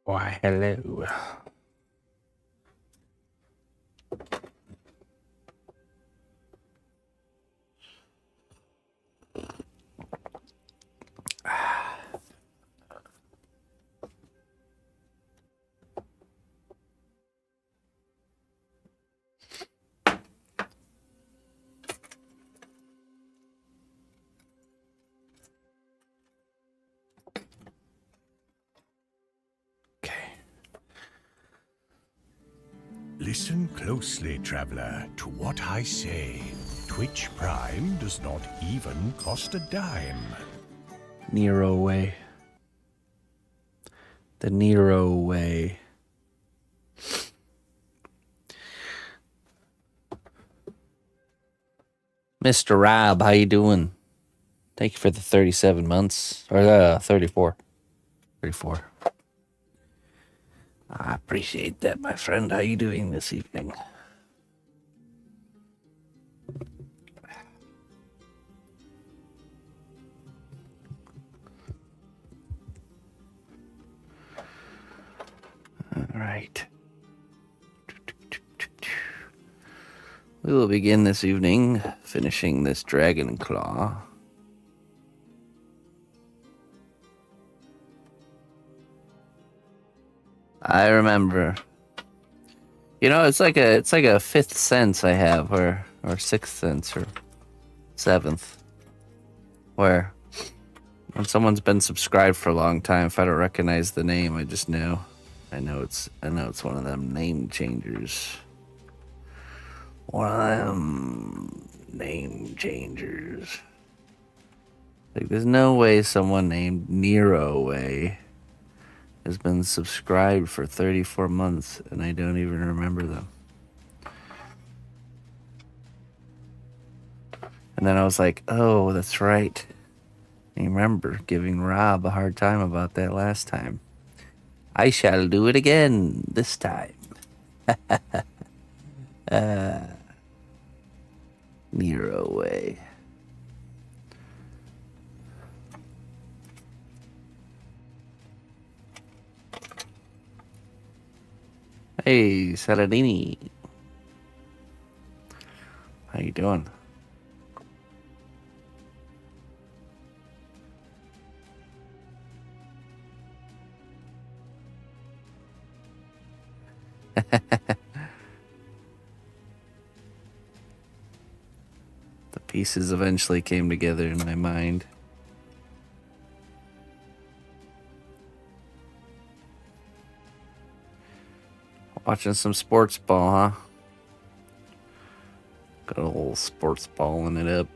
Why, hello. Okay. Listen closely, traveler, to what I say. Twitch Prime does not even cost a dime. Nero way. The Nero way. Mr. Rob, how you doing? Thank you for the 37 months. Or 34. 34. I appreciate that, my friend. How you doing this evening? All right. We will begin this evening finishing this dragon claw. I remember. You know, it's like a fifth sense I have, or sixth sense, or seventh, where when someone's been subscribed for a long time, if I don't recognize the name, I just know. I know it's one of them name changers. One of them name changers. Like, there's no way someone named Nero Way has been subscribed for 34 months and I don't even remember them. And then I was like, oh, that's right. I remember giving Rob a hard time about that last time. I shall do it again this time. Nero Way. Hey, Saladini. How you doing? The pieces eventually came together in my mind. Watching some sports ball, huh? Got a little sports balling it up.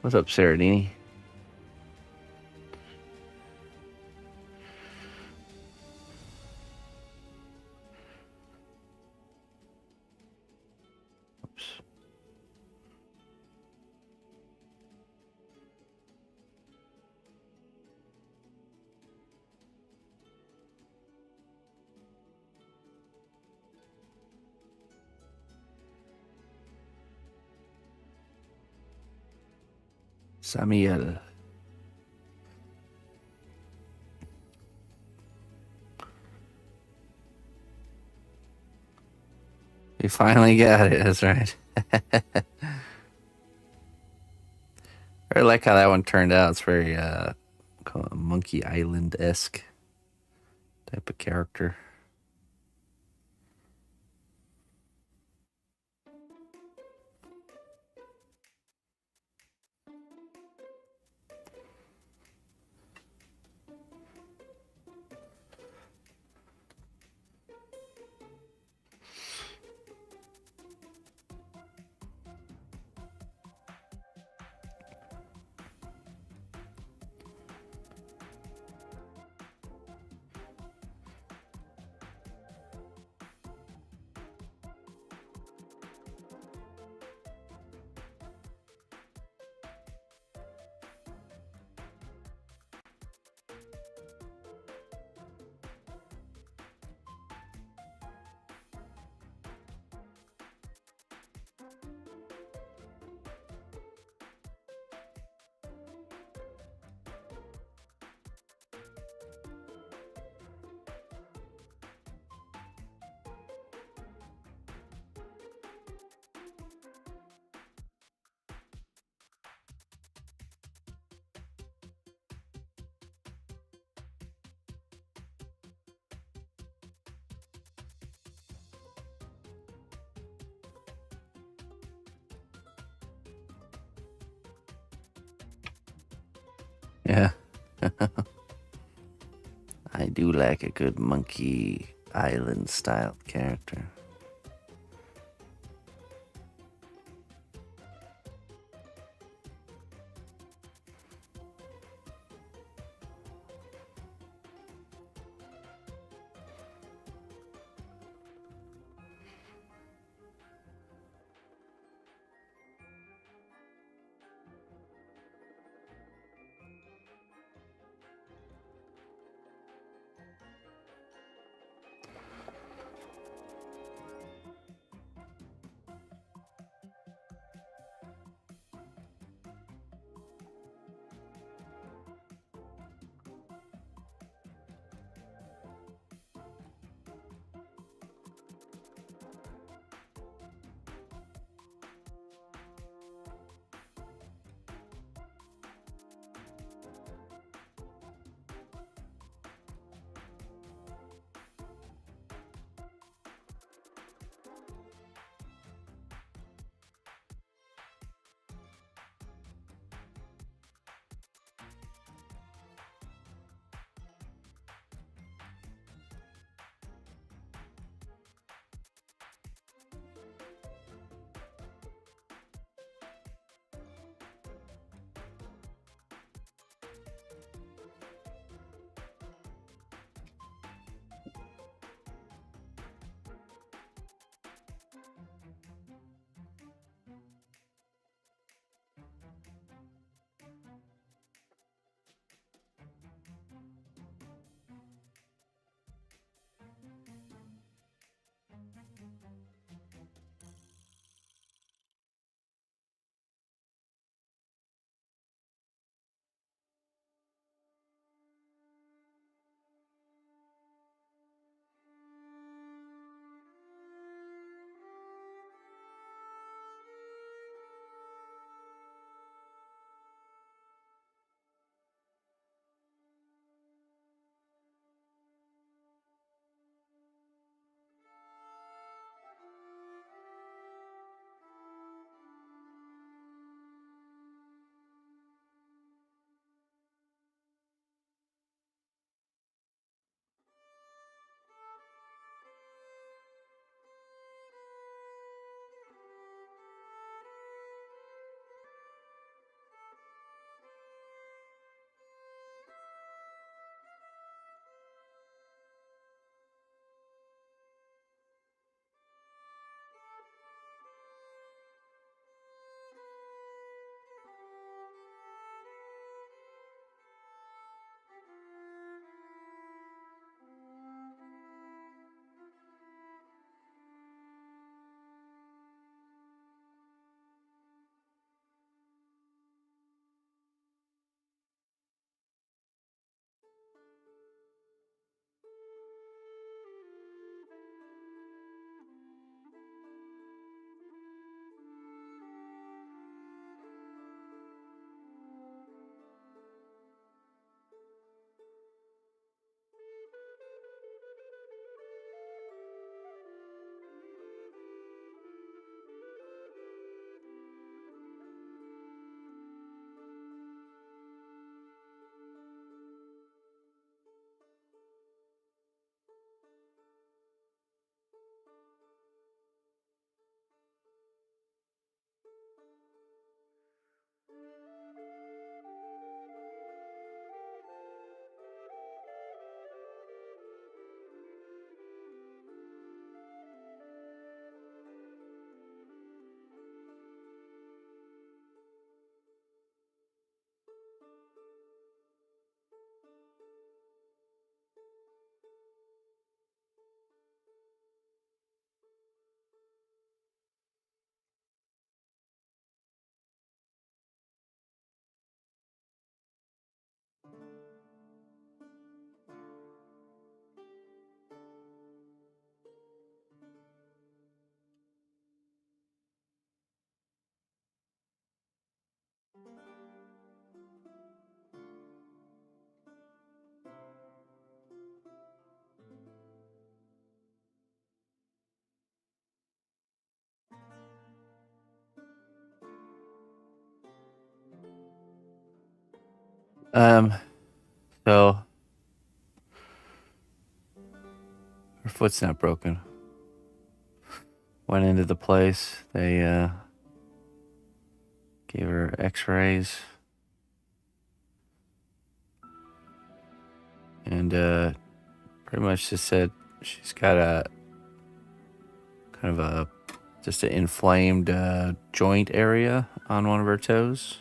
What's up, Saradini? Oops. Samuel. We finally got it, that's right. I like how that one turned out. It's very Monkey Island-esque type of character. Yeah. I do like a good Monkey Island style character. So her foot's not broken. Went into the place. They gave her X-rays, and pretty much just said she's got a kind of a just an inflamed joint area on one of her toes.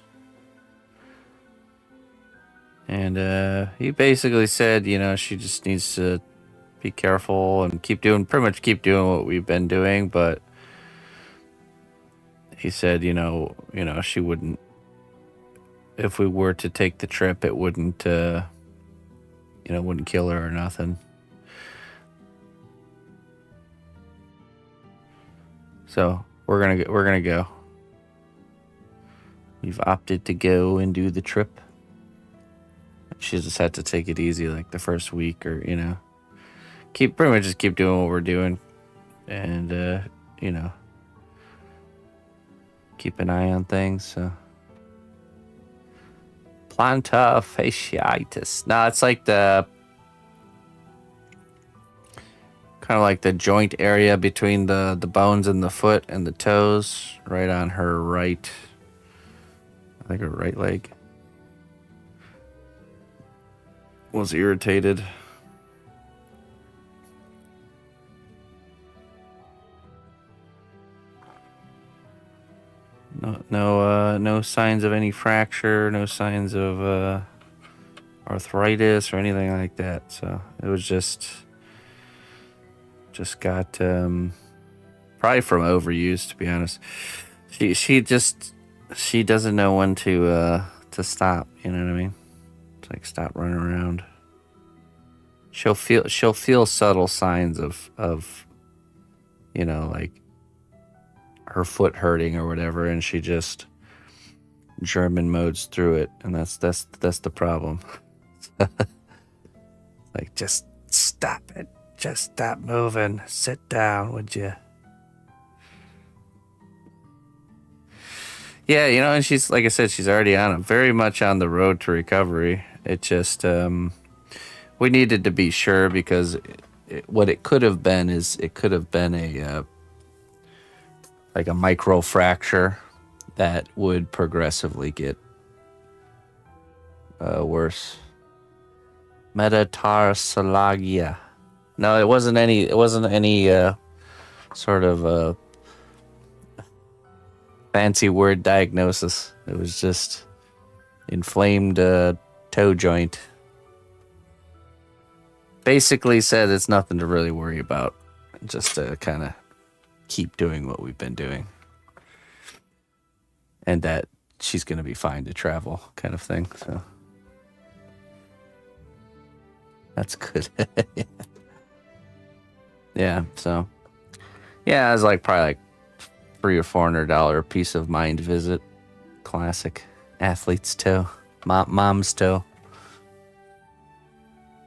And he basically said, she just needs to be careful and keep doing what we've been doing. But he said, she wouldn't, if we were to take the trip, it wouldn't, wouldn't kill her or nothing. So we're gonna go. We've opted to go and do the trip. She just had to take it easy, like the first week, or keep doing what we're doing, and keep an eye on things. So plantar fasciitis. No, it's like the kind of like the joint area between the bones in the foot and the toes, right on her right. I think her right leg was irritated. No signs of any fracture, no signs of arthritis or anything like that. So it was just got probably from overuse, to be honest. She doesn't know when to stop. You know what I mean? It's like stop running around. She'll feel subtle signs of like her foot hurting or whatever, and she just German modes through it, and that's the problem. Like, just stop it. Just stop moving. Sit down, would you? Yeah, and she's, like I said, she's already very much on the road to recovery. It just, we needed to be sure, because what it could have been is it could have been like a micro fracture that would progressively get worse. Metatarsalagia. No, it wasn't any sort of fancy word diagnosis. It was just inflamed toe joint. Basically said it's nothing to really worry about. Just to kind of keep doing what we've been doing. And that she's going to be fine to travel, kind of thing. So that's good. Yeah, so yeah, it was like probably like $300 or $400 peace of mind visit. Classic athlete's toe, mom's toe.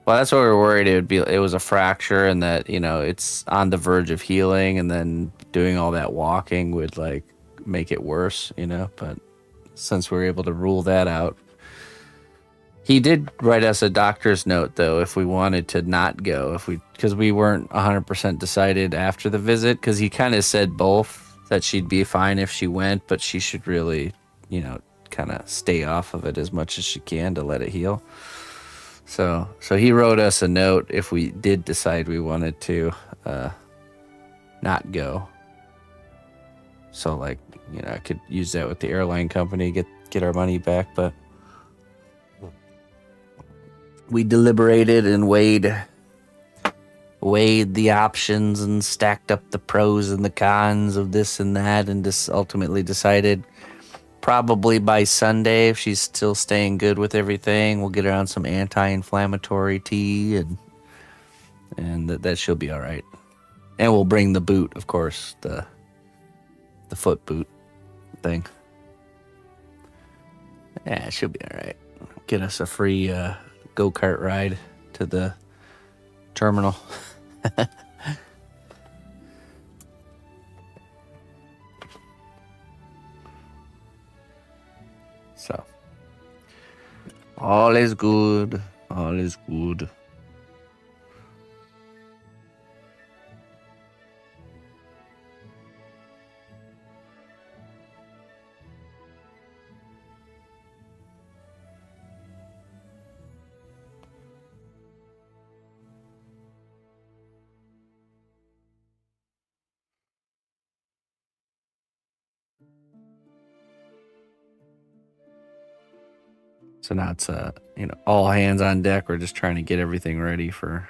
Well, that's what we were worried it was a fracture, and that it's on the verge of healing, and then doing all that walking would like make it worse, But since we were able to rule that out, he did write us a doctor's note, though, if we wanted to not go, because we weren't 100% decided after the visit, because he kind of said both, that she'd be fine if she went, but she should really, kind of stay off of it as much as she can to let it heal. So he wrote us a note if we did decide we wanted to not go. So like, I could use that with the airline company, get our money back, but we deliberated and weighed the options and stacked up the pros and the cons of this and that, and just ultimately decided probably by Sunday, if she's still staying good with everything, we'll get her on some anti-inflammatory tea, and that she'll be all right. And we'll bring the boot, of course, the foot boot thing. Yeah, she'll be all right. Get us a free go-kart ride to the terminal. So All is good. All is good. So now it's all hands on deck. We're just trying to get everything ready for.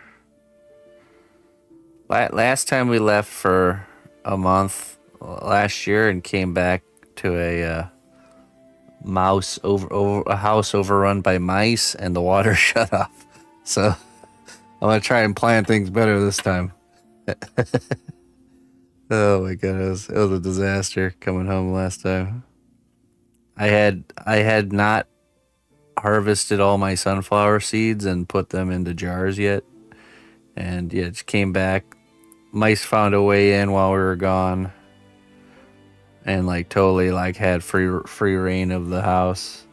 Last time we left for a month last year and came back to a mouse over a house overrun by mice and the water shut off. So I'm gonna try and plan things better this time. Oh my goodness, it was a disaster coming home last time. I had not harvested all my sunflower seeds and put them into jars yet, and yeah, it just came back. Mice found a way in while we were gone, and like totally like had free reign of the house.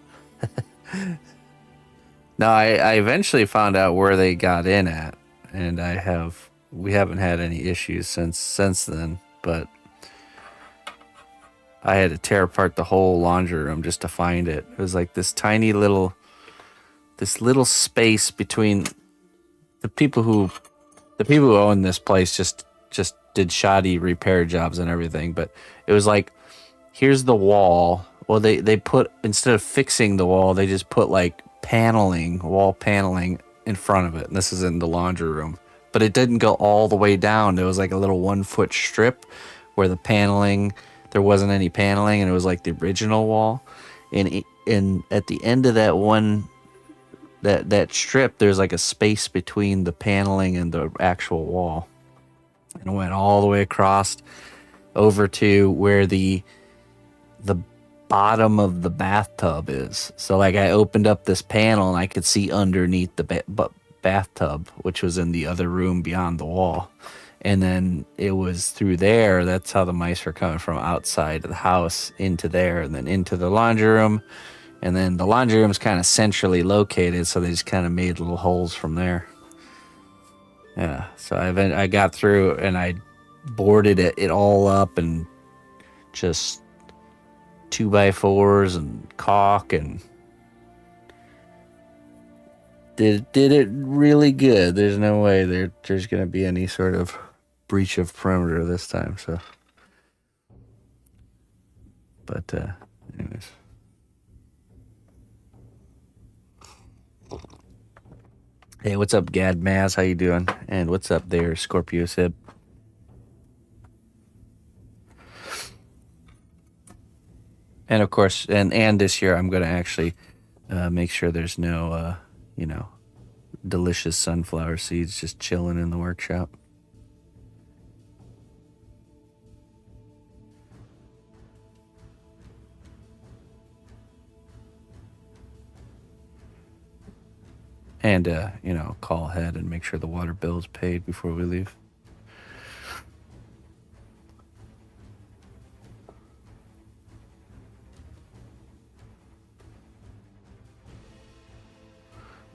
No, I eventually found out where they got in at, and we haven't had any issues since then. But I had to tear apart the whole laundry room just to find it. It was like this little space between the people who own this place just did shoddy repair jobs and everything. But it was like, here's the wall. Well, they put, instead of fixing the wall, they just put like wall paneling in front of it. And this is in the laundry room, but it didn't go all the way down. There was like a little 1-foot strip where there wasn't any paneling, and it was like the original wall. And at the end of that strip, there's like a space between the paneling and the actual wall. And it went all the way across over to where the bottom of the bathtub is. So like I opened up this panel and I could see underneath the bathtub, which was in the other room beyond the wall. And then it was through there. That's how the mice were coming from outside of the house into there, and then into the laundry room. And then the laundry room's kind of centrally located, so they just kind of made little holes from there. Yeah, so I got through and I boarded it all up and just 2x4s and caulk, and did it really good. There's no way there's going to be any sort of breach of perimeter this time. So, but anyways. Hey, what's up, Gad Maz? How you doing? And what's up there, Scorpio Sib? And of course, and this year I'm going to actually make sure there's no, delicious sunflower seeds just chilling in the workshop. And, call ahead and make sure the water bill is paid before we leave.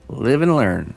Live and learn.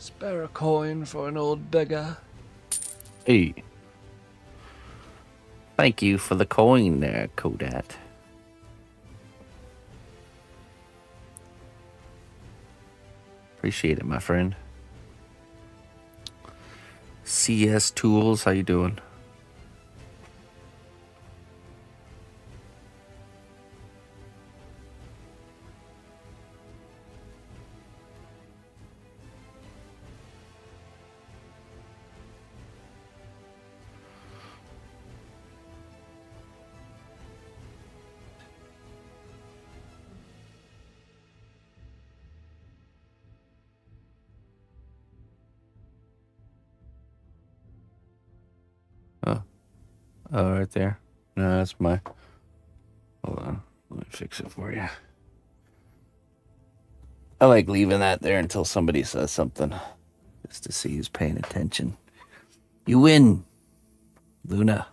Spare a coin for an old beggar. Hey. Thank you for the coin there, Kodat. Appreciate it, my friend. CS Tools, how you doing? Oh, right there. No, that's my... Hold on. Let me fix it for you. I like leaving that there until somebody says something. Just to see who's paying attention. You win, Luna.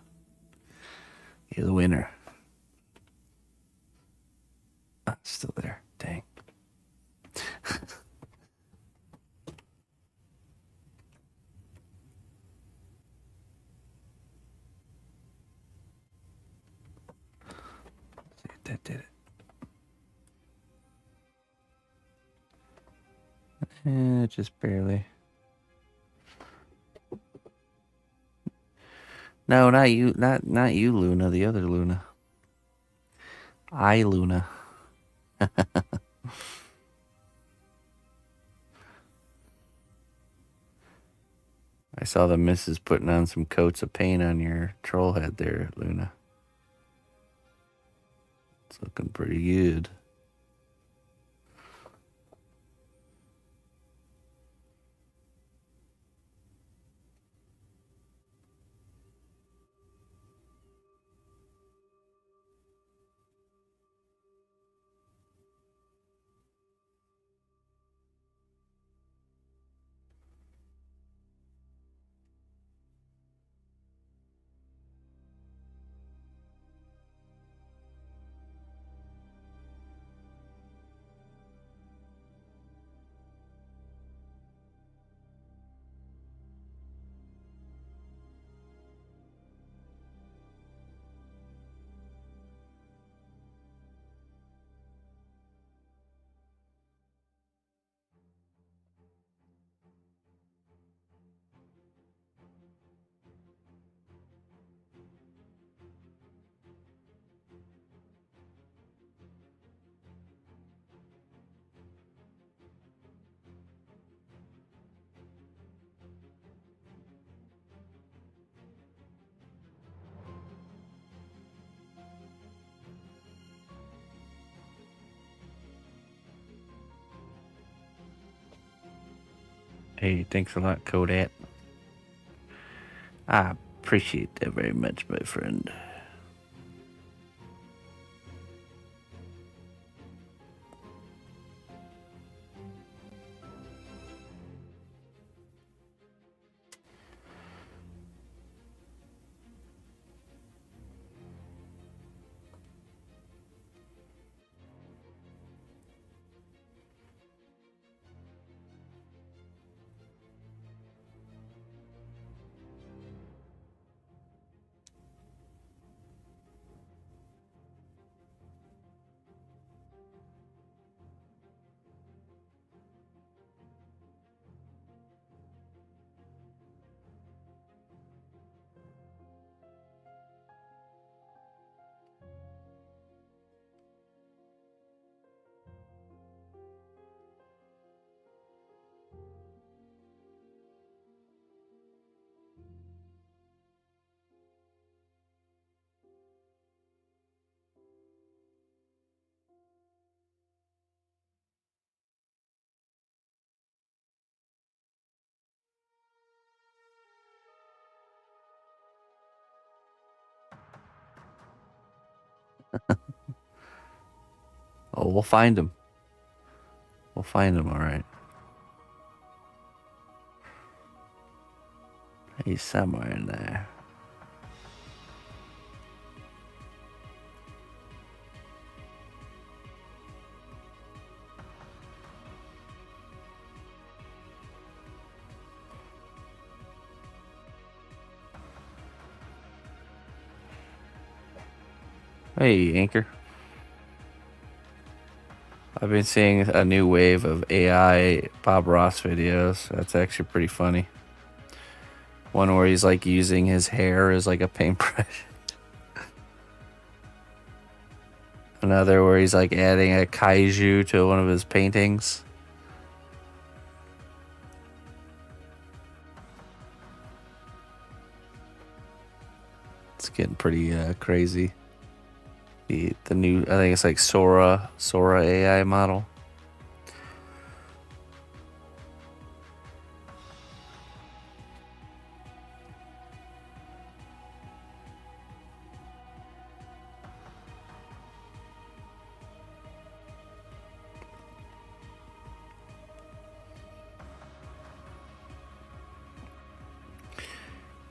You're the winner. Ah, it's still there. Dang. See if that did it. Just barely. No, not you. Not you, Luna. The other Luna. Luna. I saw the missus putting on some coats of paint on your troll head there, Luna. It's looking pretty good. Hey, thanks a lot, Kodat. I appreciate that very much, my friend. Oh, we'll find him. We'll find him, all right. He's somewhere in there. Hey, Anchor. I've been seeing a new wave of AI Bob Ross videos. That's actually pretty funny. One where he's like using his hair as like a paintbrush. Another where he's like adding a kaiju to one of his paintings. It's getting pretty crazy. The new, I think it's like Sora AI model.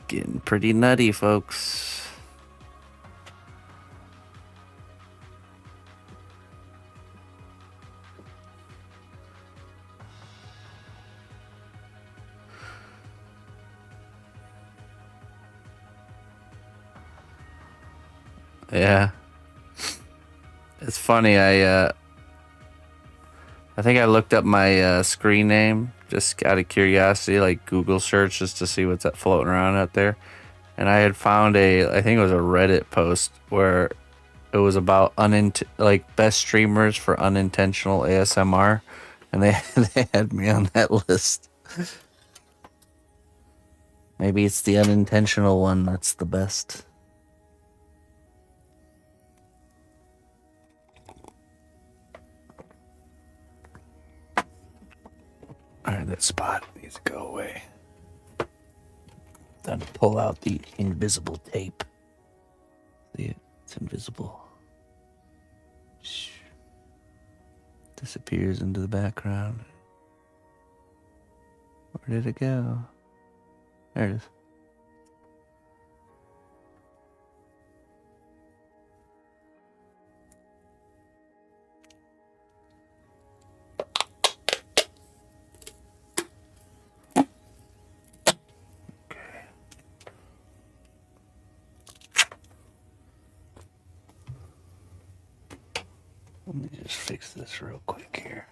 Getting pretty nutty, folks. Yeah. It's funny, I think I looked up my screen name just out of curiosity, like Google search, just to see what's floating around out there. And I had found I think it was a Reddit post where it was about like best streamers for unintentional ASMR, and they they had me on that list. Maybe it's the unintentional one that's the best. Alright, that spot needs to go away. Time to pull out the invisible tape. See it? It's invisible. Shh. Disappears into the background. Where did it go? There it is. Let me just fix this real quick here.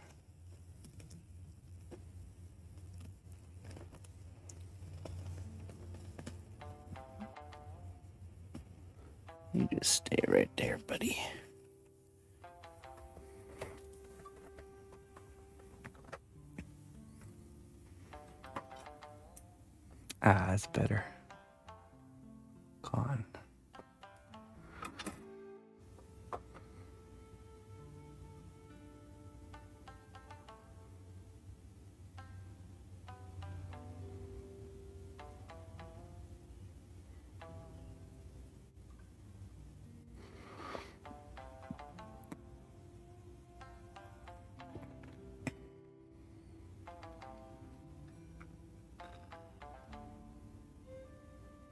You just stay right there, buddy. Ah, that's better. Con.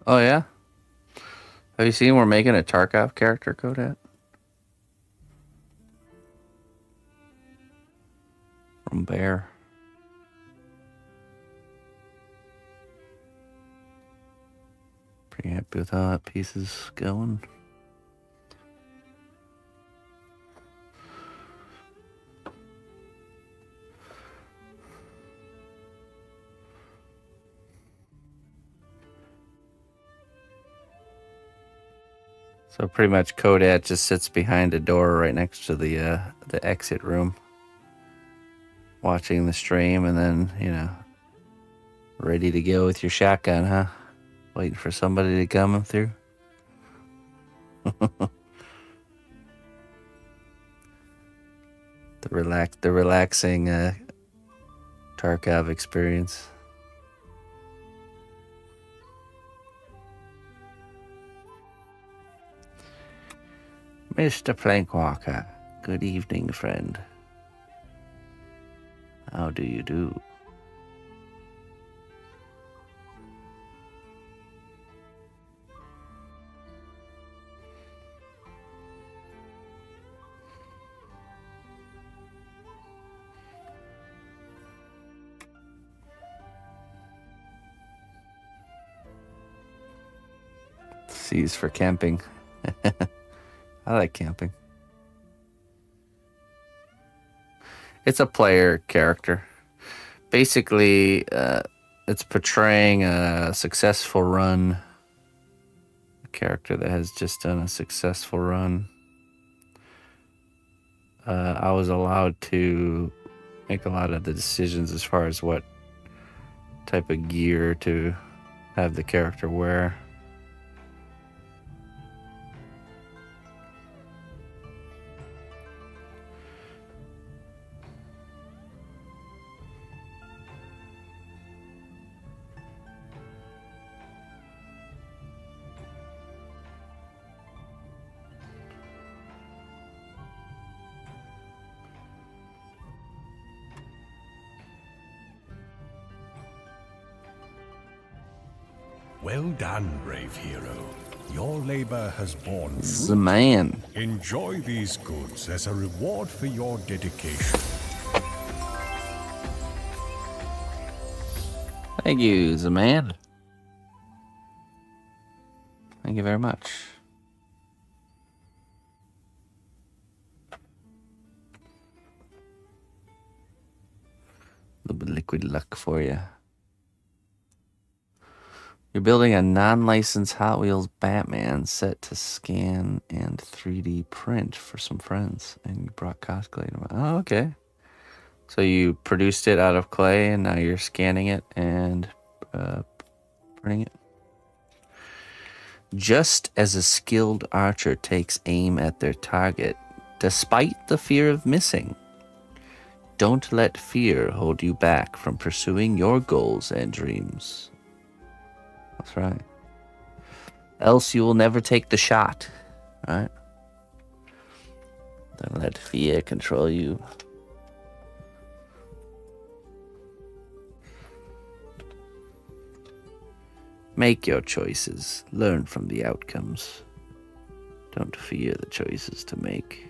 Oh yeah? Have you seen we're making a Tarkov character, Kodat? From Bear. Pretty happy with how that piece is going. So pretty much Kodat just sits behind a door right next to the exit room, watching the stream, and then, you know, ready to go with your shotgun, huh? Waiting for somebody to come through. The relaxing Tarkov experience. Mr. Plankwalker, good evening, friend. How do you do? C's for camping. I like camping. It's a player character. Basically, it's portraying a successful run. A character that has just done a successful run. I was allowed to make a lot of the decisions as far as what type of gear to have the character wear. Well done, brave hero. Your labor has borne The fruit. man. Enjoy these goods as a reward for your dedication. Thank you, the man. Thank you very much. A little bit of liquid luck for you. You're building a non-licensed Hot Wheels Batman set to scan and 3D print for some friends, and you brought cosplay to my. Oh, okay. So you produced it out of clay, and now you're scanning it and printing it. Just as a skilled archer takes aim at their target, despite the fear of missing, don't let fear hold you back from pursuing your goals and dreams. That's right. Else you will never take the shot, right? Don't let fear control you. Make your choices. Learn from the outcomes. Don't fear the choices to make.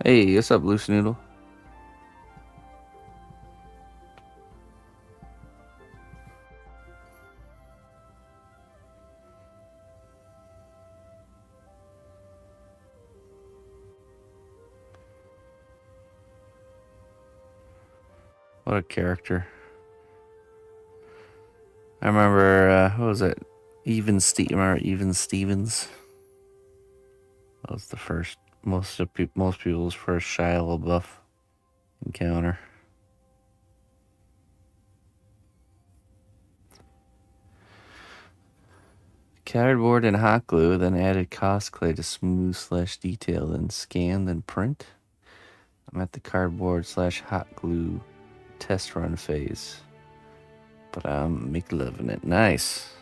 Hey, what's up, Loose Noodle? What a character. I remember, what was it? Remember Even Stevens? That was the first, most people's first Shia LaBeouf encounter. Cardboard and hot glue, then added cosplay to smooth / detail, then scan, then print. I'm at the cardboard / hot glue test run phase, but I'm loving it. Nice.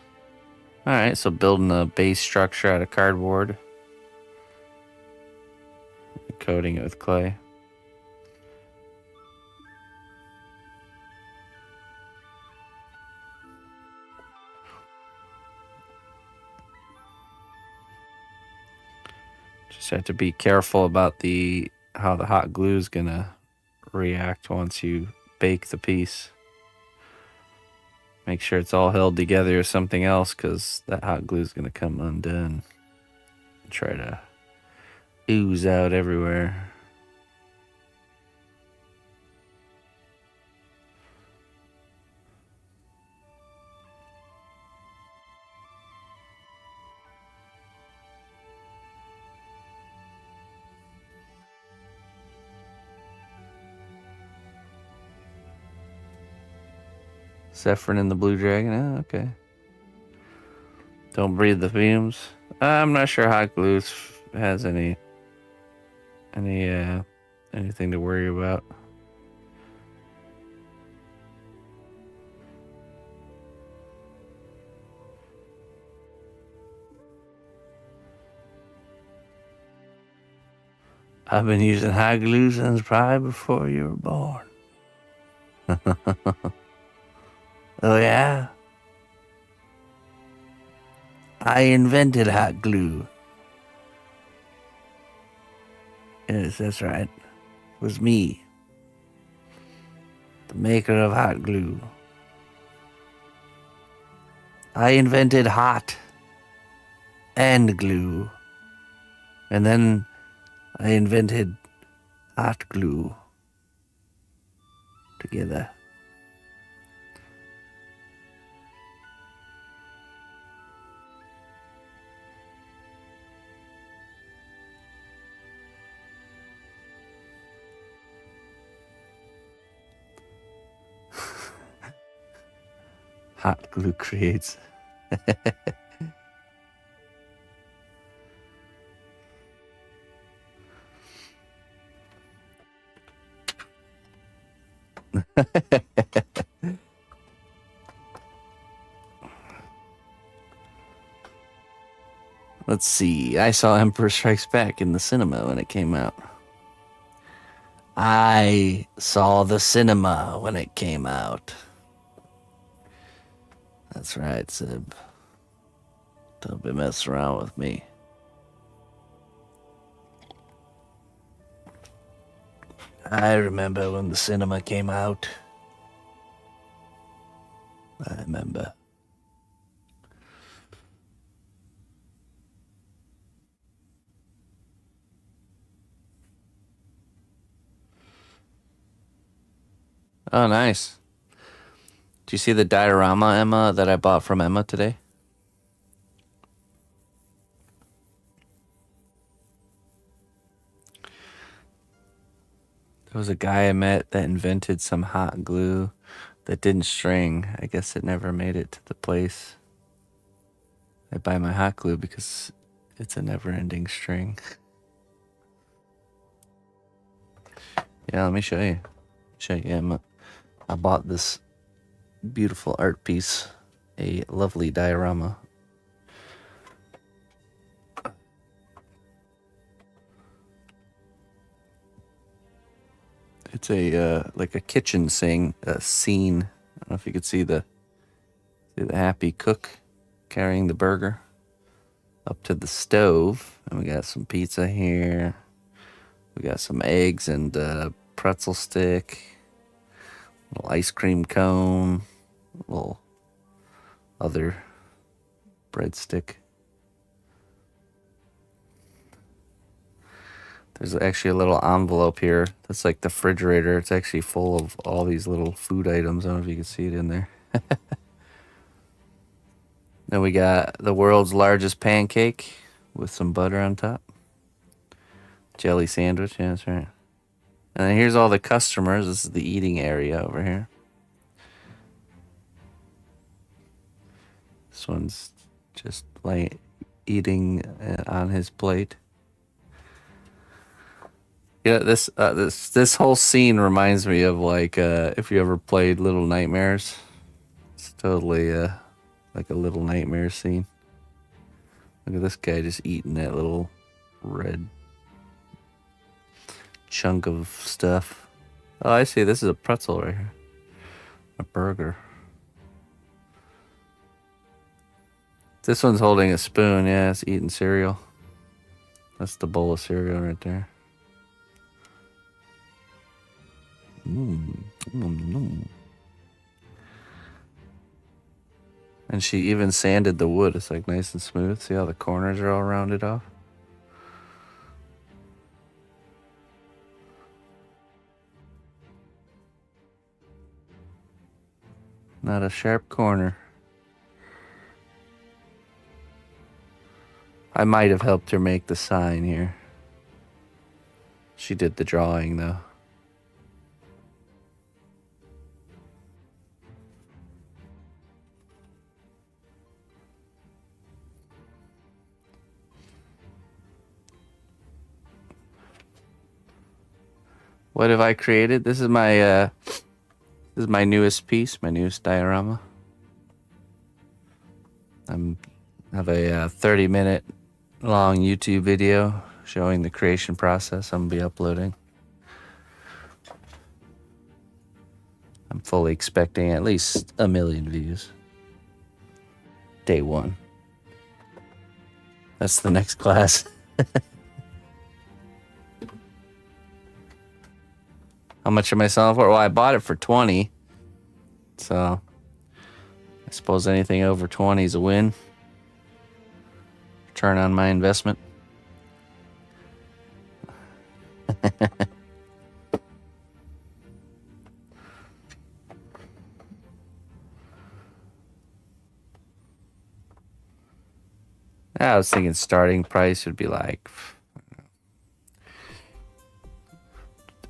All right, so building a base structure out of cardboard, coating it with clay. Just have to be careful about how the hot glue is gonna react once you bake the piece. Make sure it's all held together with something else, because that hot glue is gonna come undone and try to ooze out everywhere. Zephyrin and the Blue Dragon. Oh, okay. Don't breathe the fumes. I'm not sure hot glue has anything to worry about. I've been using hot glue since probably before you were born. Oh yeah? I invented hot glue. Yes, that's right. It was me, the maker of hot glue. I invented hot and glue. And then I invented hot glue together. Hot glue creates. Let's see. I saw Emperor Strikes Back in the cinema when it came out. I saw the cinema when it came out. That's right, Sib. Don't be messing around with me. I remember when the cinema came out. I remember. Oh, nice. Do you see the diorama, Emma, that I bought from Emma today? There was a guy I met that invented some hot glue that didn't string. I guess it never made it to the place. I buy my hot glue because it's a never-ending string. Yeah, let me show you. Emma. I bought this beautiful art piece, a lovely diorama. It's a like a kitchen scene. I don't know if you could see the happy cook carrying the burger up to the stove, and we got some pizza here. We got some eggs and pretzel stick, little ice cream cone, little other breadstick. There's actually a little envelope here that's like the refrigerator. It's actually full of all these little food items. I don't know if you can see it in there. Then we got the world's largest pancake with some butter on top. Jelly sandwich, yeah, that's right. And then here's all the customers. This is the eating area over here. This one's just eating on his plate. Yeah, this whole scene reminds me of like if you ever played Little Nightmares. It's totally like a Little Nightmares scene. Look at this guy just eating that little red chunk of stuff. Oh, I see. This is a pretzel right here. A burger. This one's holding a spoon. Yeah, it's eating cereal. That's the bowl of cereal right there. And she even sanded the wood. It's like nice and smooth. See how the corners are all rounded off? Not a sharp corner. I might have helped her make the sign here. She did the drawing though. What have I created? This is my newest piece, my newest diorama. I have a 30-minute long YouTube video showing the creation process I'm gonna be uploading. I'm fully expecting at least 1 million views. Day one. That's the next class. How much am I selling for? Well, I bought it for 20. So I suppose anything over 20 is a win. Return on my investment. I was thinking starting price would be like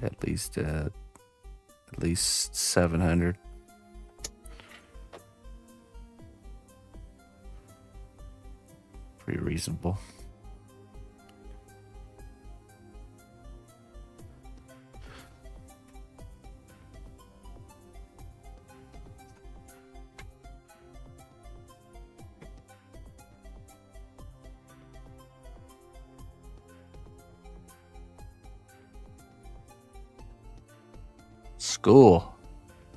at least 700. Pretty reasonable. School.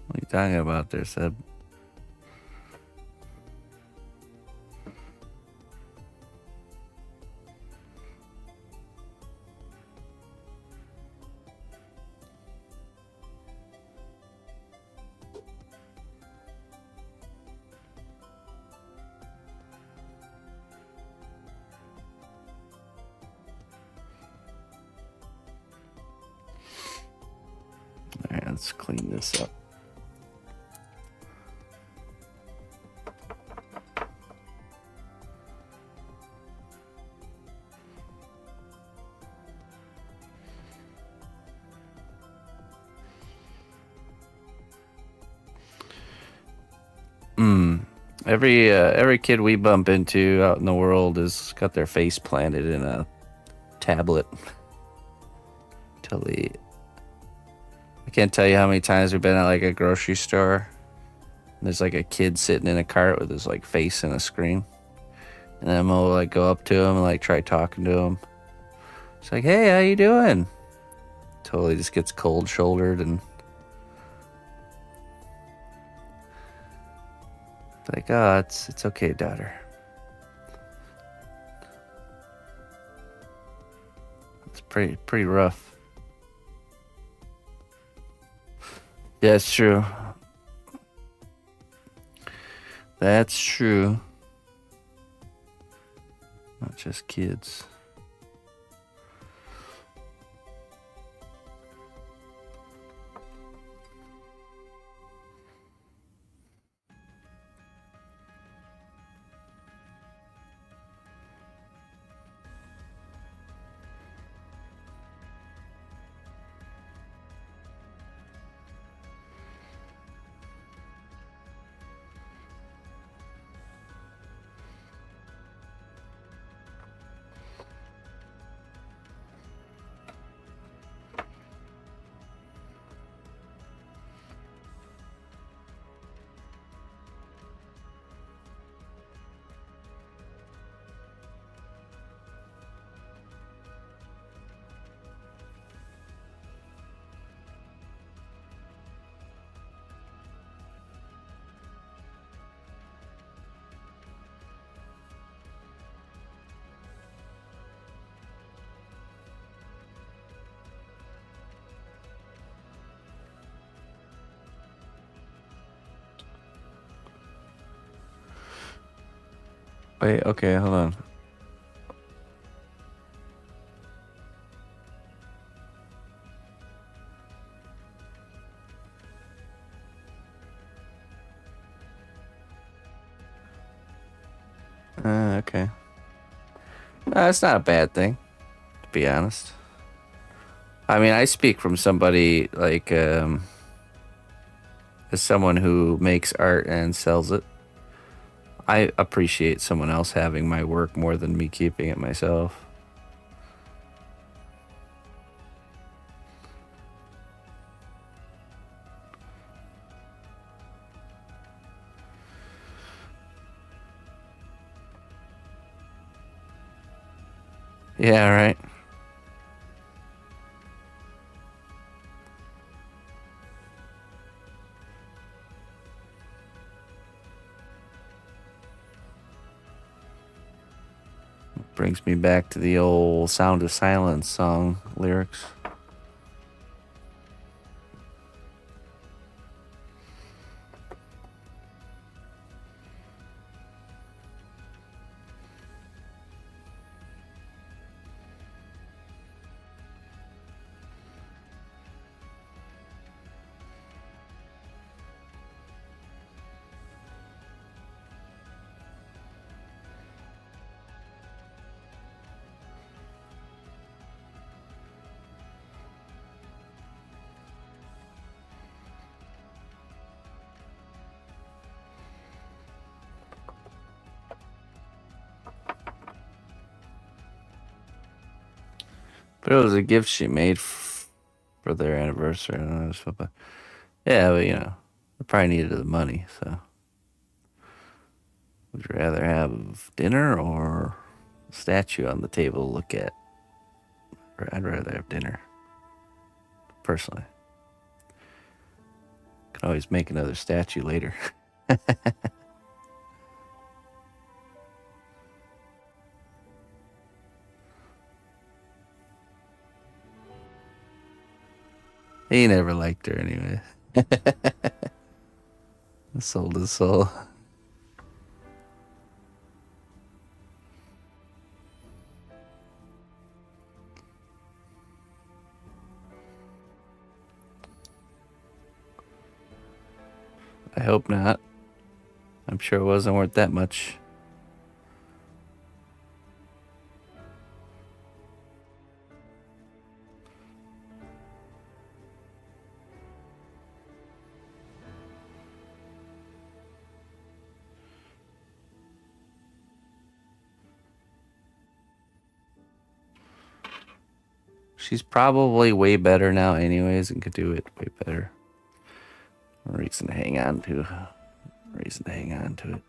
What are you talking about there, Seb? All right, let's clean this up. Every kid we bump into out in the world has got their face planted in a tablet. I can't tell you how many times we've been at like a grocery store. And there's like a kid sitting in a cart with his like face in a screen, and then we'll like go up to him and like try talking to him. It's like, hey, how you doing? Totally just gets cold shouldered and like, oh, it's okay, daughter. It's pretty rough. Yeah, it's true. That's true. Not just kids. Wait, okay, hold on. Okay. It's not a bad thing, to be honest. I mean, I speak from somebody like as someone who makes art and sells it. I appreciate someone else having my work more than me keeping it myself. Yeah, right. Bring Brings me back to the old Sound of Silence song lyrics. But it was a gift she made for their anniversary. I don't know, but yeah, but you know, I probably needed the money. So, would you rather have dinner or a statue on the table to look at? I'd rather have dinner, personally. Can always make another statue later. He never liked her anyway. Sold his soul. I hope not. I'm sure it wasn't worth that much. She's probably way better now anyways and could do it way better. Reason to hang on to. Reason to hang on to it.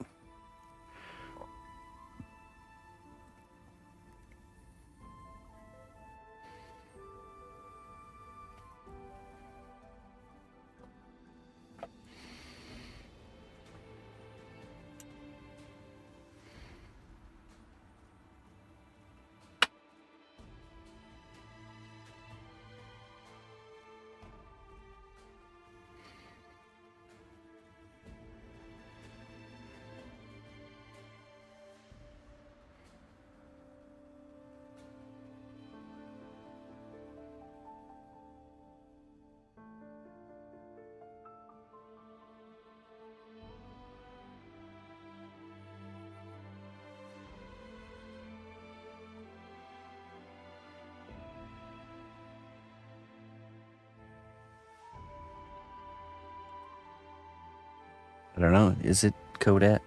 I don't know. Is it Kodat?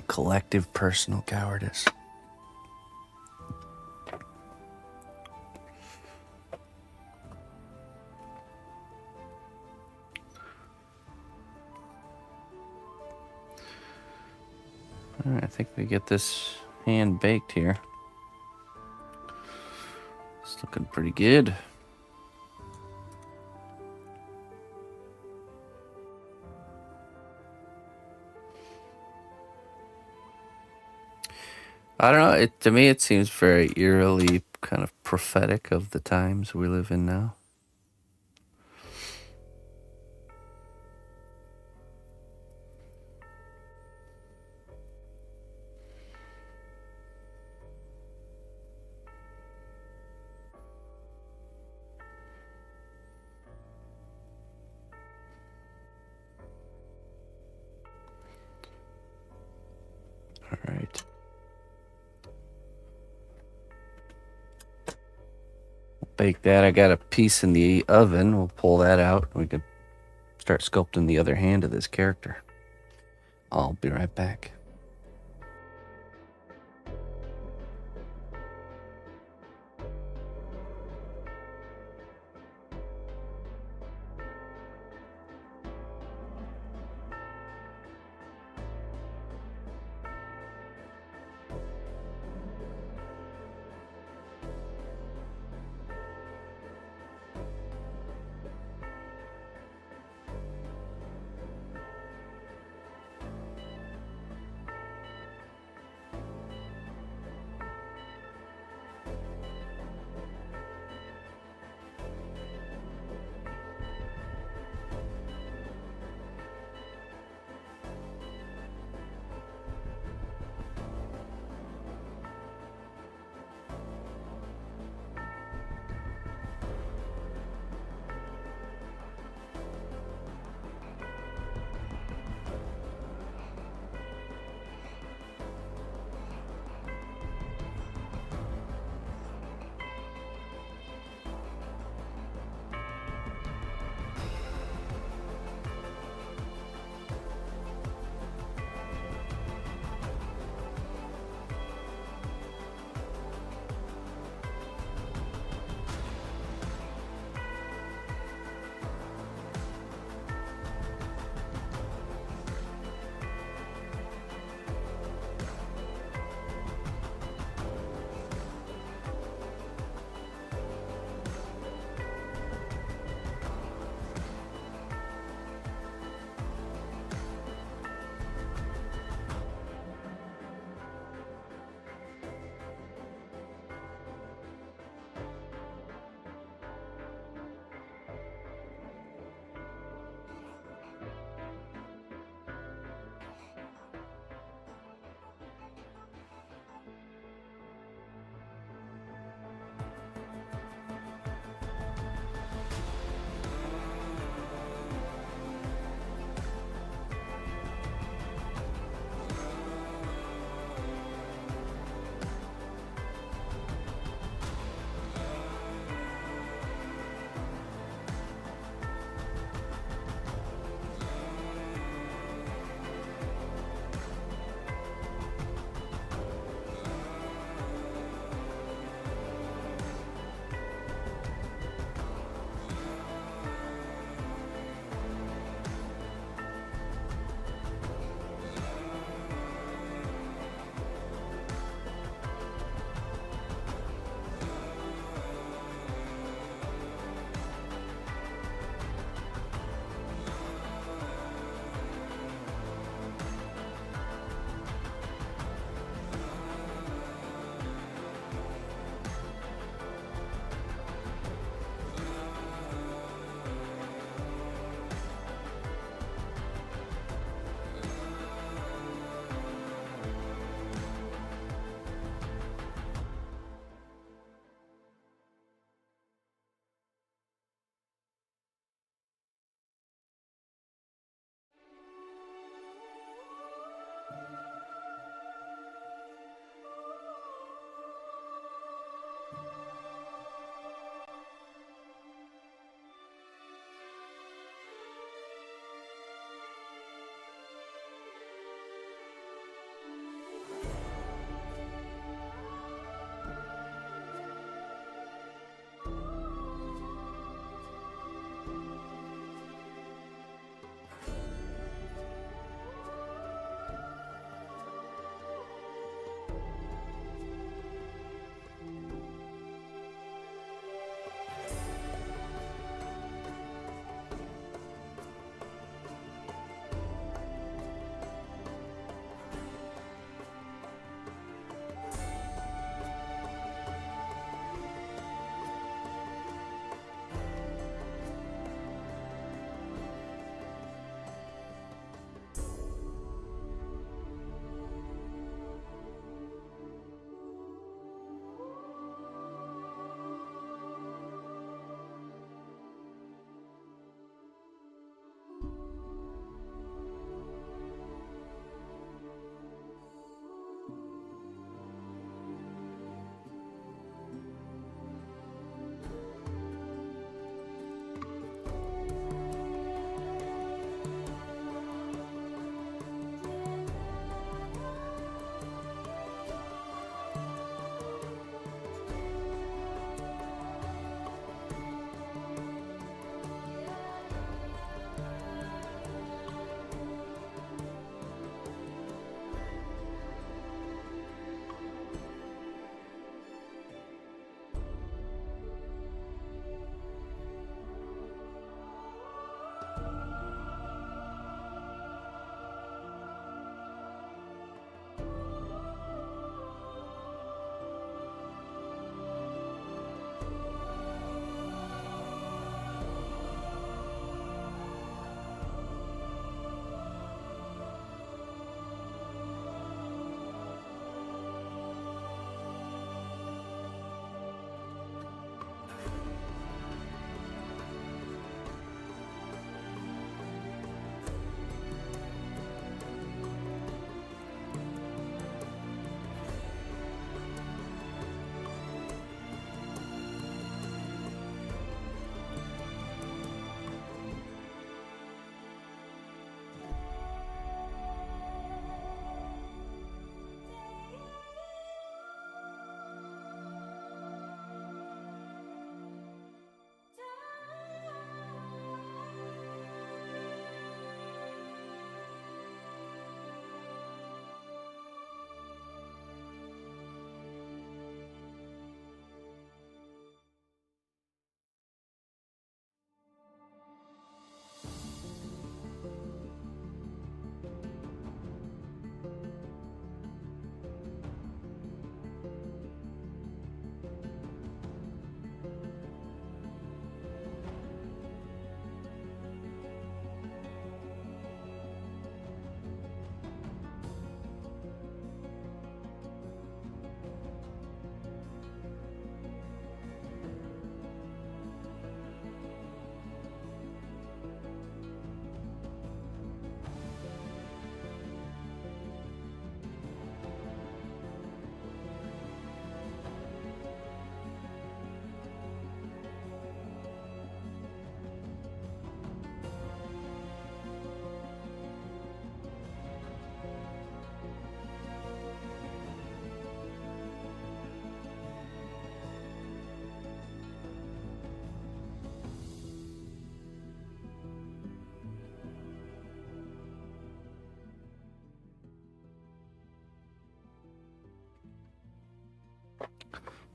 Collective personal cowardice. All right, I think we get this hand baked here. It's looking pretty good. I don't know. To me, it seems very eerily kind of prophetic of the times we live in now. All right. Bake that. I got a piece in the oven. We'll pull that out. We can start sculpting the other hand of this character. I'll be right back.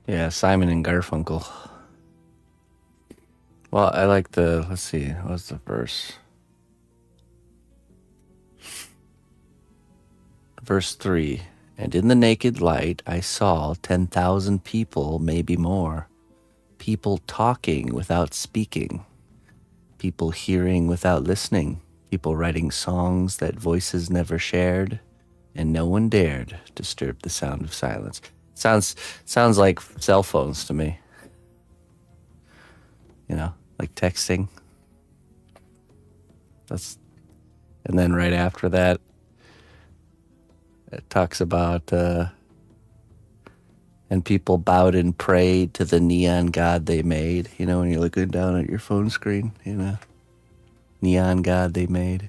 Yeah, Simon and Garfunkel. Well, I like the, let's see, what's the verse? Verse 3. And in the naked light I saw 10,000 people, maybe more. People talking without speaking. People hearing without listening. People writing songs that voices never shared. And no one dared disturb the sound of silence. Sounds like cell phones to me. You know, like texting. And then right after that, it talks about, and people bowed and prayed to the neon god they made. You know, when you're looking down at your phone screen, you know, neon god they made.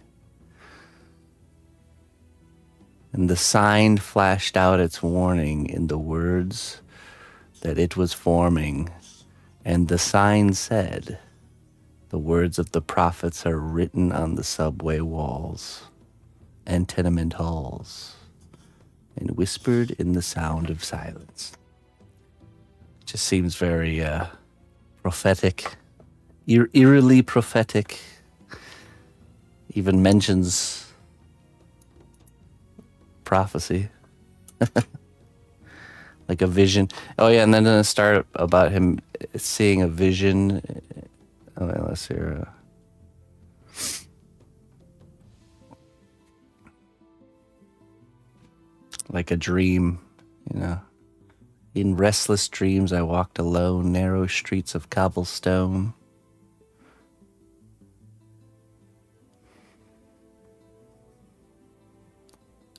And the sign flashed out its warning in the words that it was forming. And the sign said, the words of the prophets are written on the subway walls and tenement halls and whispered in the sound of silence. It just seems very prophetic, eerily prophetic. Even mentions prophecy. Like a vision. Oh yeah, and then in the start about him seeing a vision. Oh, let's hear. Like a dream, you know. In restless dreams I walked alone, narrow streets of cobblestone.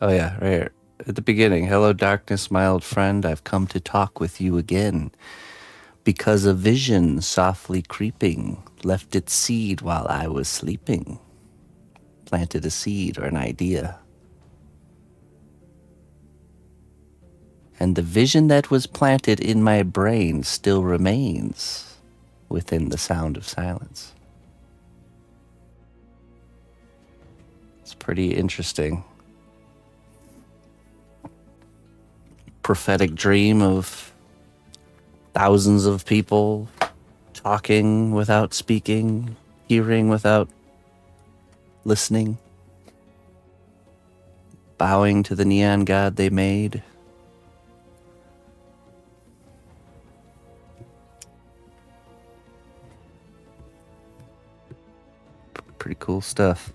Oh yeah, right here. At the beginning, hello darkness, my old friend, I've come to talk with you again. Because a vision softly creeping left its seed while I was sleeping. Planted a seed or an idea. And the vision that was planted in my brain still remains within the sound of silence. It's pretty interesting. Prophetic dream of thousands of people talking without speaking, hearing without listening, bowing to the neon god they made. Pretty cool stuff.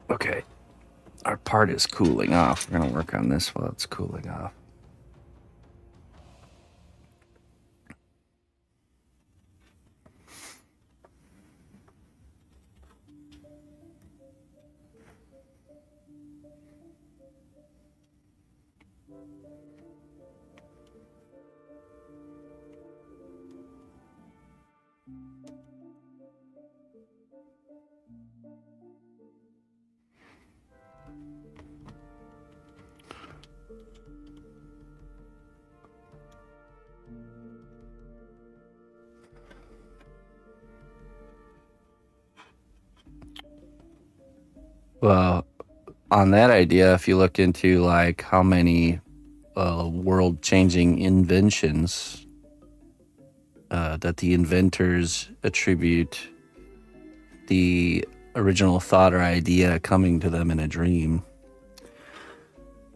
Okay, our part is cooling off. We're gonna work on this while it's cooling off. Well, on that idea, if you look into like how many world-changing inventions that the inventors attribute the original thought or idea coming to them in a dream,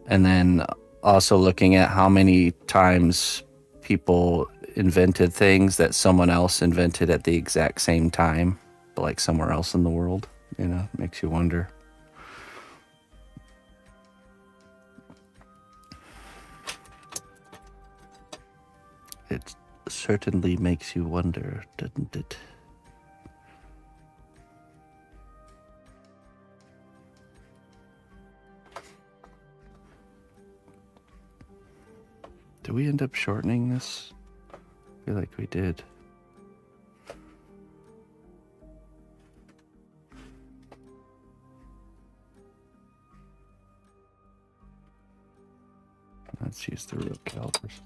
and then also looking at how many times people invented things that someone else invented at the exact same time, but like somewhere else in the world, you know, makes you wonder. It certainly makes you wonder, doesn't it? Did we end up shortening this? I feel like we did. Let's use the real calipers.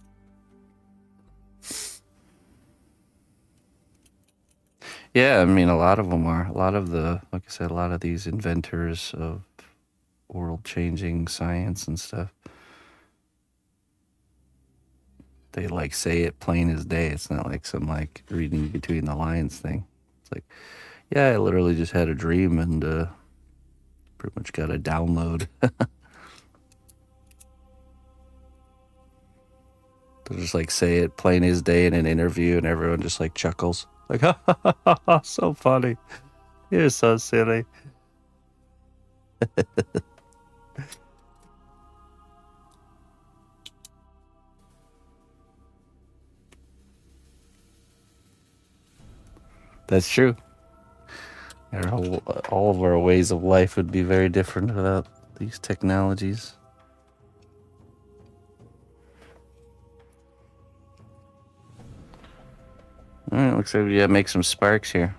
Yeah, I mean, a lot of them are. A lot of the, like I said, a lot of these inventors of world-changing science and stuff, they like say it plain as day. It's not like some like reading between the lines thing. It's like, yeah, I literally just had a dream and pretty much got a download. They'll just like say it plain as day in an interview, and everyone just like chuckles, like, ha ha ha ha, ha, so funny. You're so silly. That's true. All of our ways of life would be very different without these technologies. All right, looks like we gotta make some sparks here.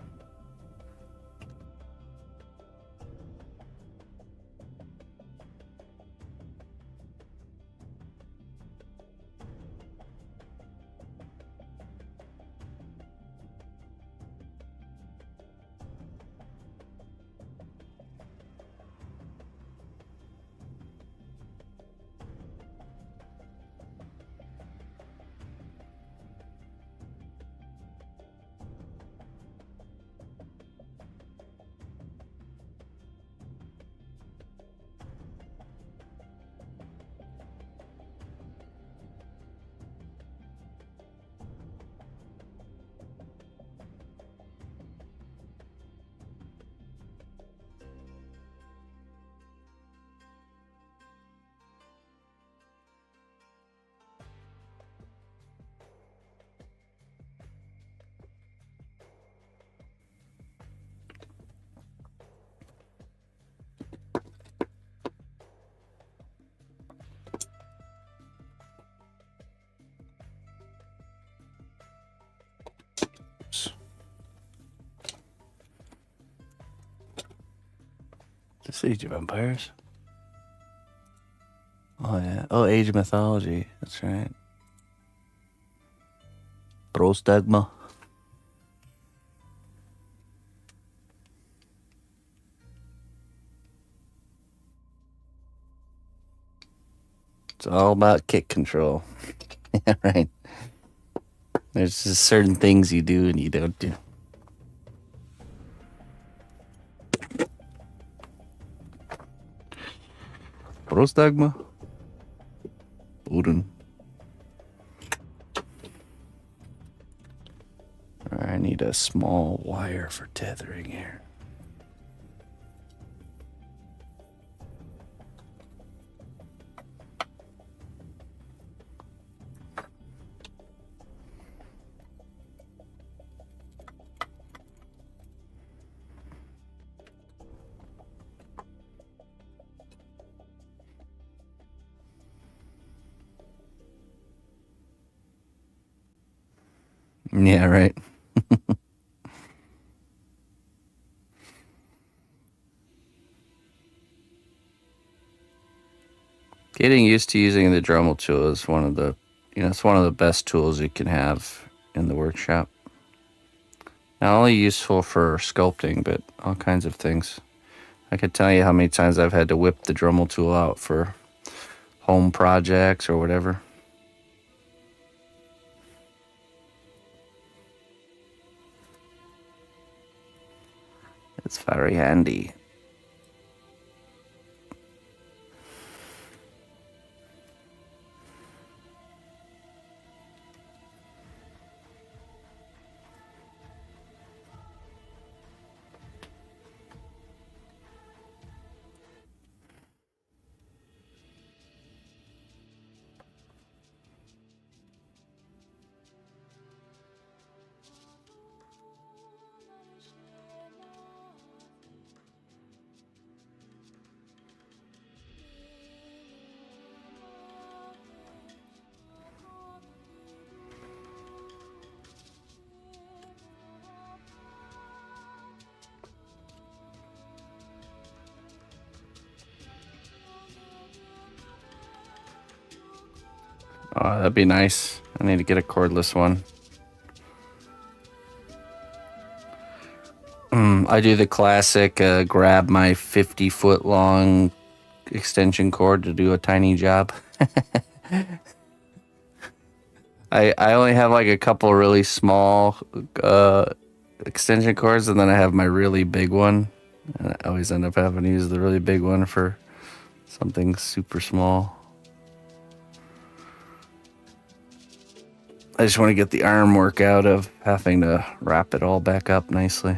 This Age of Empires. Oh yeah. Oh, Age of Mythology. That's right. Prostagma. It's all about kick control. Yeah, right. There's just certain things you do and you don't do. Prostagma. Odin. I need a small wire for tethering here. Yeah, right. Getting used to using the Dremel tool is one of the, it's one of the best tools you can have in the workshop. Not only useful for sculpting, but all kinds of things. I could tell you how many times I've had to whip the Dremel tool out for home projects or whatever. It's very handy. Oh, that'd be nice. I need to get a cordless one. I do the classic grab my 50-foot long extension cord to do a tiny job. I only have like a couple really small extension cords, and then I have my really big one. And I always end up having to use the really big one for something super small. I just want to get the arm work out of having to wrap it all back up nicely.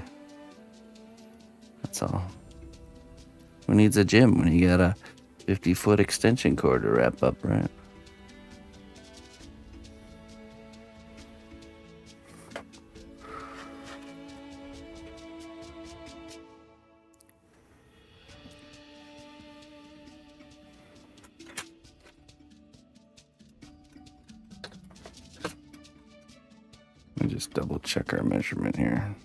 That's all. Who needs a gym when you got a 50-foot extension cord to wrap up, right? Let me just double check our measurement here.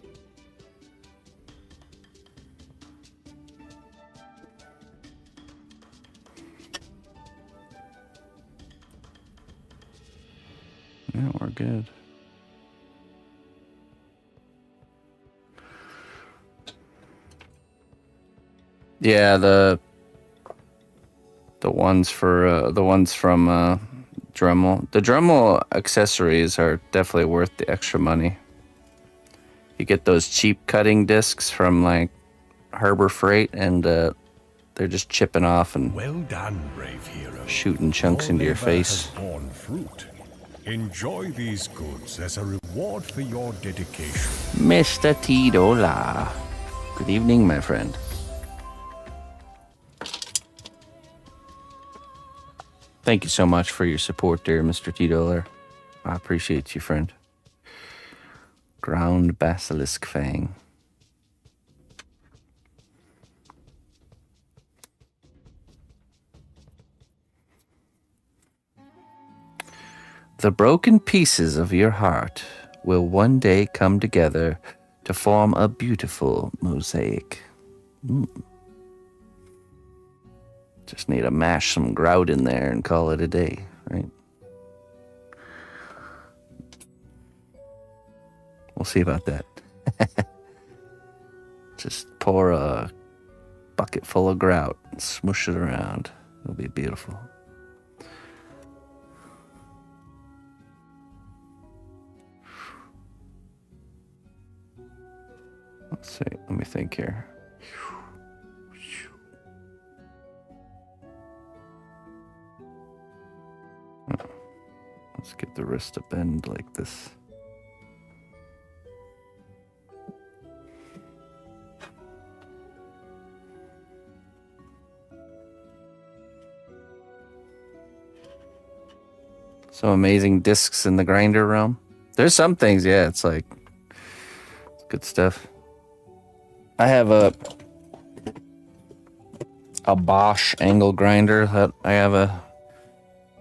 Yeah, we're good. Yeah, the ones for the ones from Dremel. The Dremel accessories are definitely worth the extra money. You get those cheap cutting discs from like Harbor Freight, and they're just chipping off and Well done, brave hero. shooting chunks into your labor face. has borne fruit. Enjoy these goods as a reward for your dedication. Mr. Tidola. Good evening, my friend. Thank you so much for your support there, Mr. Tidola. I appreciate you, friend. Ground Basilisk Fang. The broken pieces of your heart will one day come together to form a beautiful mosaic. Just need to mash some grout in there and call it a day, right? We'll see about that. Just pour a bucket full of grout and smush it around. It'll be beautiful. Let's see. Let me think here. Let's get the wrist to bend like this. Some amazing discs in the grinder realm. There's some things, yeah, it's like it's good stuff. I have a Bosch angle grinder that I have a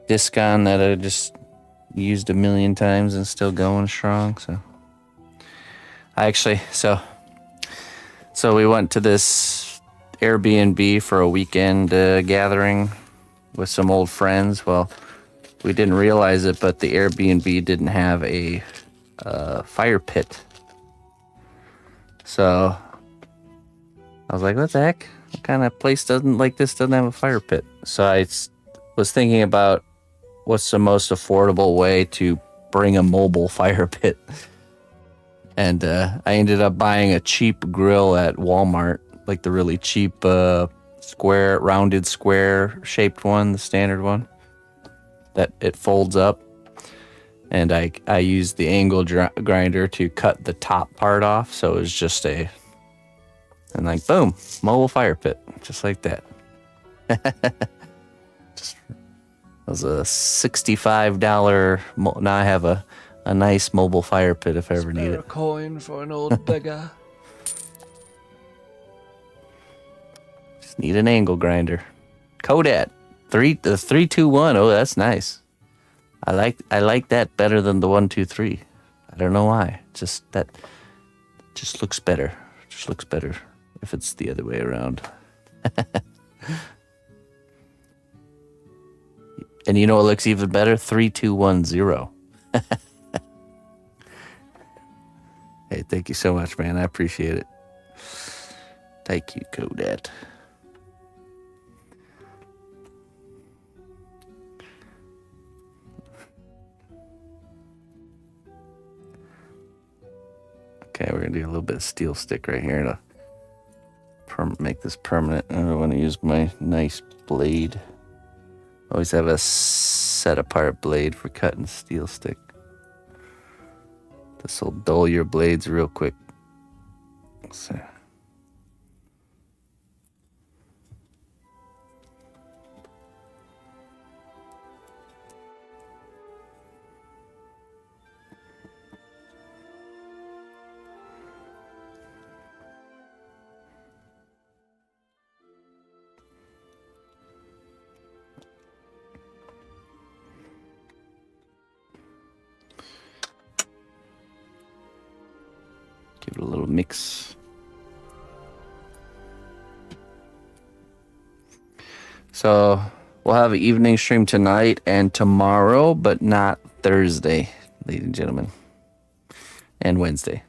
disc on that I just used a million times and still going strong. So I actually so we went to this Airbnb for a weekend gathering with some old friends. Well, we didn't realize it, but the Airbnb didn't have a fire pit. So I was like, what the heck? What kind of place doesn't have a fire pit? So I was thinking about what's the most affordable way to bring a mobile fire pit. And I ended up buying a cheap grill at Walmart, like the really cheap rounded square shaped one, the standard one, that it folds up. And I used the angle grinder to cut the top part off, so it was just and like, boom, mobile fire pit, just like that. It was a $65. Now I have a nice mobile fire pit if I ever need Spare a it. coin for an old beggar. Just need an angle grinder. Kodat the 321. Oh, that's nice. I like that better than the 123. I don't know why. Just looks better. Just looks better if it's the other way around. And you know what looks even better? 3210. Hey, thank you so much, man. I appreciate it. Thank you, Kodet. Okay, we're gonna do a little bit of steel stick right here to make this permanent. I don't want to use my nice blade. Always have a set apart blade for cutting steel stick. This will dull your blades real quick. So. Give it a little mix. So we'll have an evening stream tonight and tomorrow, but not Thursday, ladies and gentlemen, and Wednesday.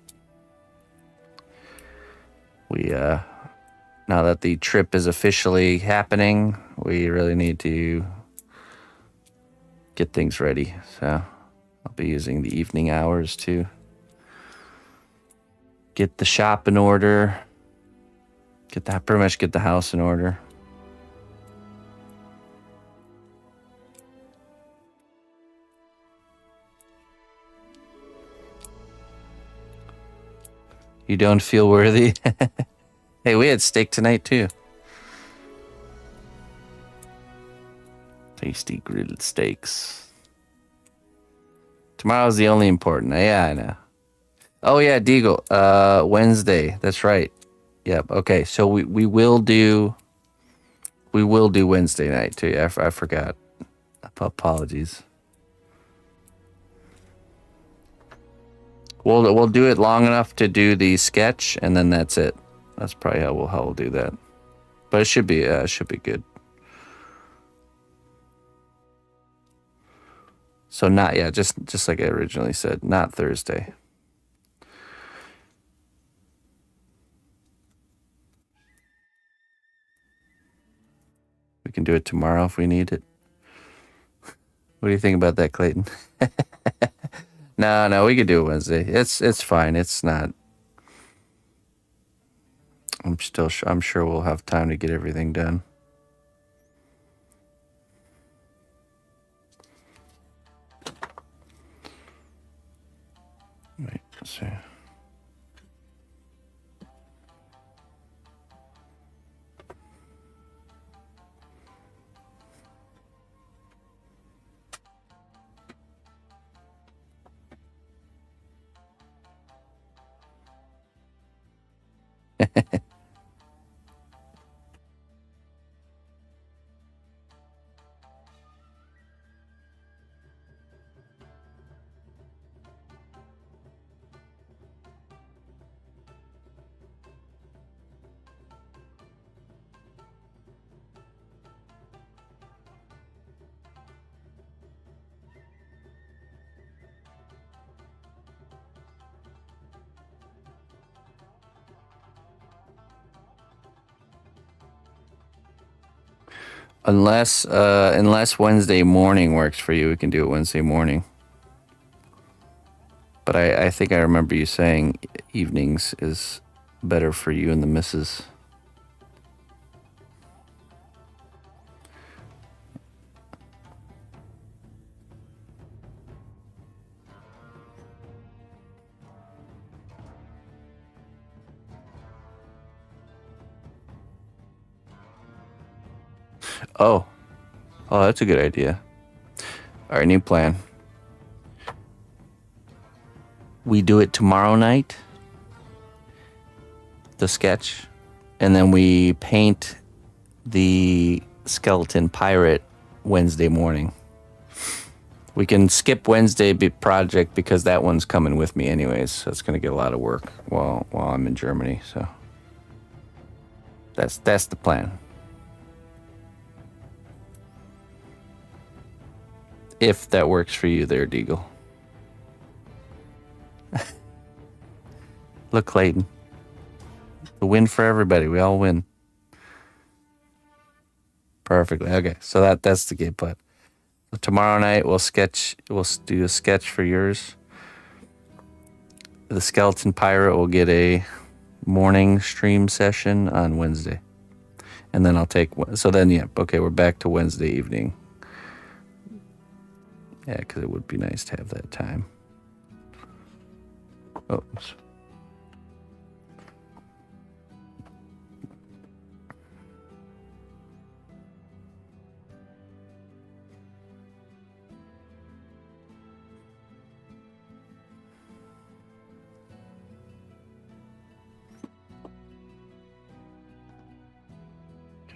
We now that the trip is officially happening, we really need to get things ready. So I'll be using the evening hours to get the shop in order, pretty much get the house in order. You don't feel worthy? Hey, we had steak tonight too. Tasty grilled steaks. Tomorrow's the only important. Yeah, I know. Oh yeah, Deagle. Wednesday. That's right. Yep. Okay. So we will do Wednesday night too. I forgot. Apologies. We'll do it long enough to do the sketch, and then that's it. That's probably how we'll do that. But it should be good. So not just like I originally said, not Thursday. We can do it tomorrow if we need it. What do you think about that, Clayton? No, we could do it Wednesday. It's fine. It's not. I'm sure we'll have time to get everything done. Wait, let's see. Unless Wednesday morning works for you, we can do it Wednesday morning. But I think I remember you saying evenings is better for you and the missus. Oh, that's a good idea. All right, new plan. We do it tomorrow night, the sketch, and then we paint the skeleton pirate Wednesday morning. We can skip Wednesday project because that one's coming with me anyways, so it's going to get a lot of work while I'm in Germany. So that's the plan. If that works for you there, Deagle. Look, Clayton. The win for everybody. We all win. Perfectly. Okay, so that's the game plan. So tomorrow night we'll do a sketch for yours. The Skeleton Pirate will get a morning stream session on Wednesday. And then we're back to Wednesday evening. Yeah, because it would be nice to have that time. Oops.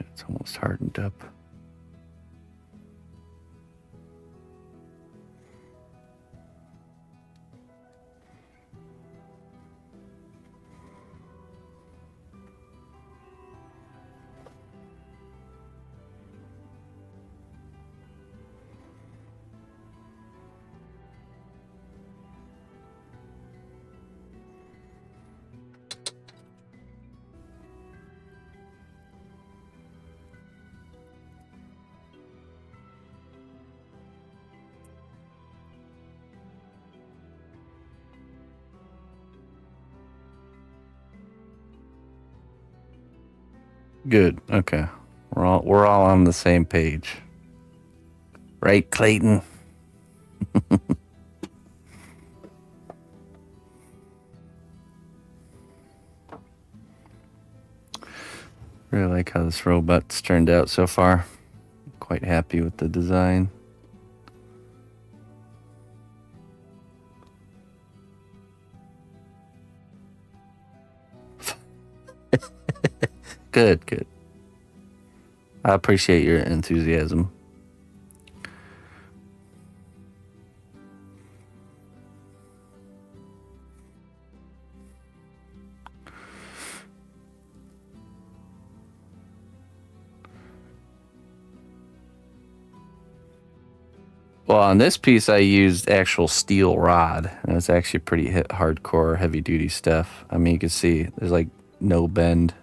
It's almost hardened up. Good. Okay. We're all on the same page. Right, Clayton? Really like how this robot's turned out so far. Quite happy with the design. Good. I appreciate your enthusiasm. Well, on this piece, I used actual steel rod, and it's actually pretty hardcore, heavy-duty stuff. I mean, you can see there's like no bend.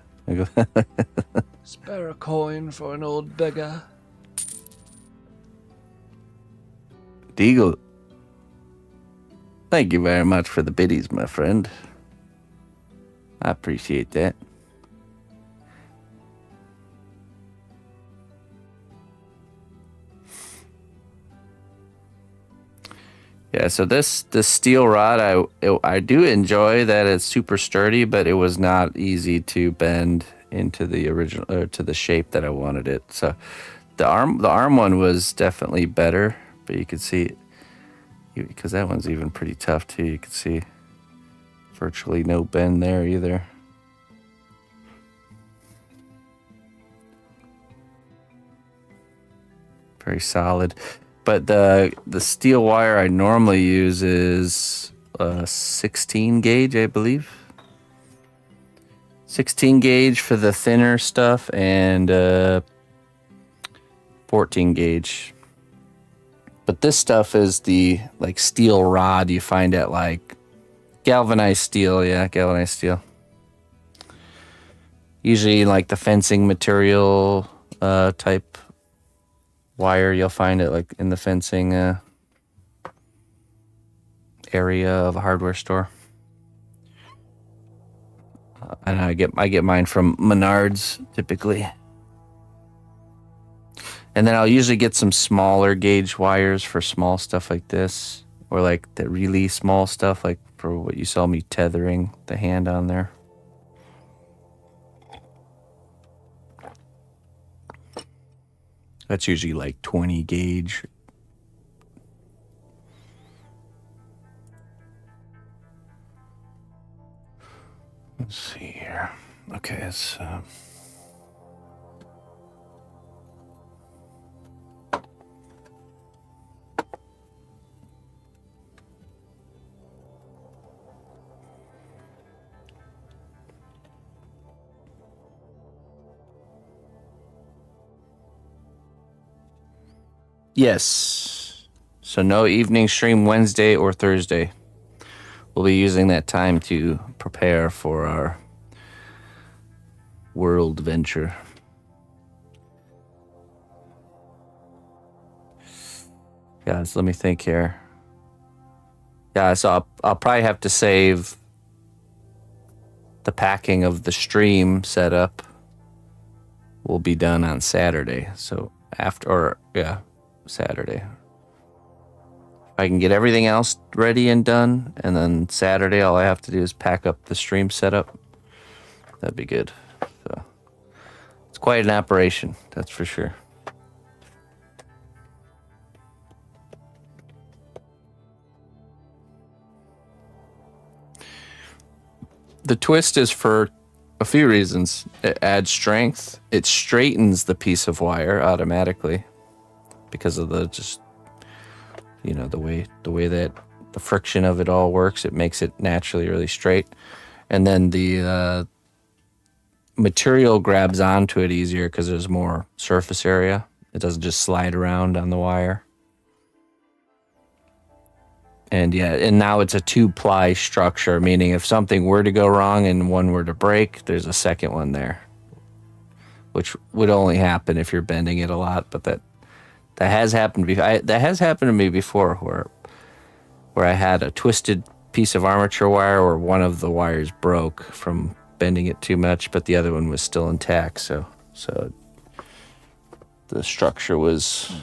Spare a coin for an old beggar. Deagle, thank you very much for the biddies, my friend. I appreciate that. Yeah, so this steel rod, I do enjoy that it's super sturdy, but it was not easy to bend into the original or to the shape that I wanted it. So the arm one was definitely better, but you could see because that one's even pretty tough too. You can see virtually no bend there either. Very solid. But the steel wire I normally use is 16 gauge, I believe. 16 gauge for the thinner stuff and 14 gauge. But this stuff is the like steel rod you find at like galvanized steel. Yeah, galvanized steel. Usually like the fencing material type wire, you'll find it like in the fencing area of a hardware store. And I get mine from Menards typically. And then I'll usually get some smaller gauge wires for small stuff like this, or like the really small stuff like for what you saw me tethering the hand on there. That's usually like 20 gauge. Let's see here. Okay, it's yes. So no evening stream Wednesday or Thursday. We'll be using that time to prepare for our world venture. Yeah, so let me think here. Yeah, so I'll probably have to save the packing of the stream setup will be done on Saturday. So Saturday. If I can get everything else ready and done, and then Saturday all I have to do is pack up the stream setup. That'd be good. So it's quite an operation, that's for sure. The twist is for a few reasons. It adds strength. It straightens the piece of wire automatically because of the way that the friction of it all works. It makes it naturally really straight. And then the material grabs onto it easier because there's more surface area. It doesn't just slide around on the wire. And now it's a 2-ply structure, meaning if something were to go wrong and one were to break, there's a second one there, which would only happen if you're bending it a lot. But that has happened before. That has happened to me before, where I had a twisted piece of armature wire where one of the wires broke from bending it too much, but the other one was still intact. So the structure was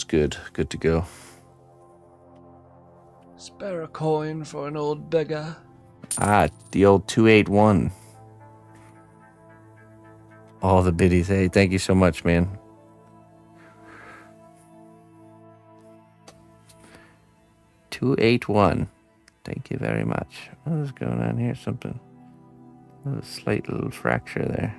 good to go. Spare a coin for an old beggar. Ah, the old 281. All the biddies. Hey, thank you so much, man. $281. Thank you very much. What is going on here? Something. A slight little fracture there.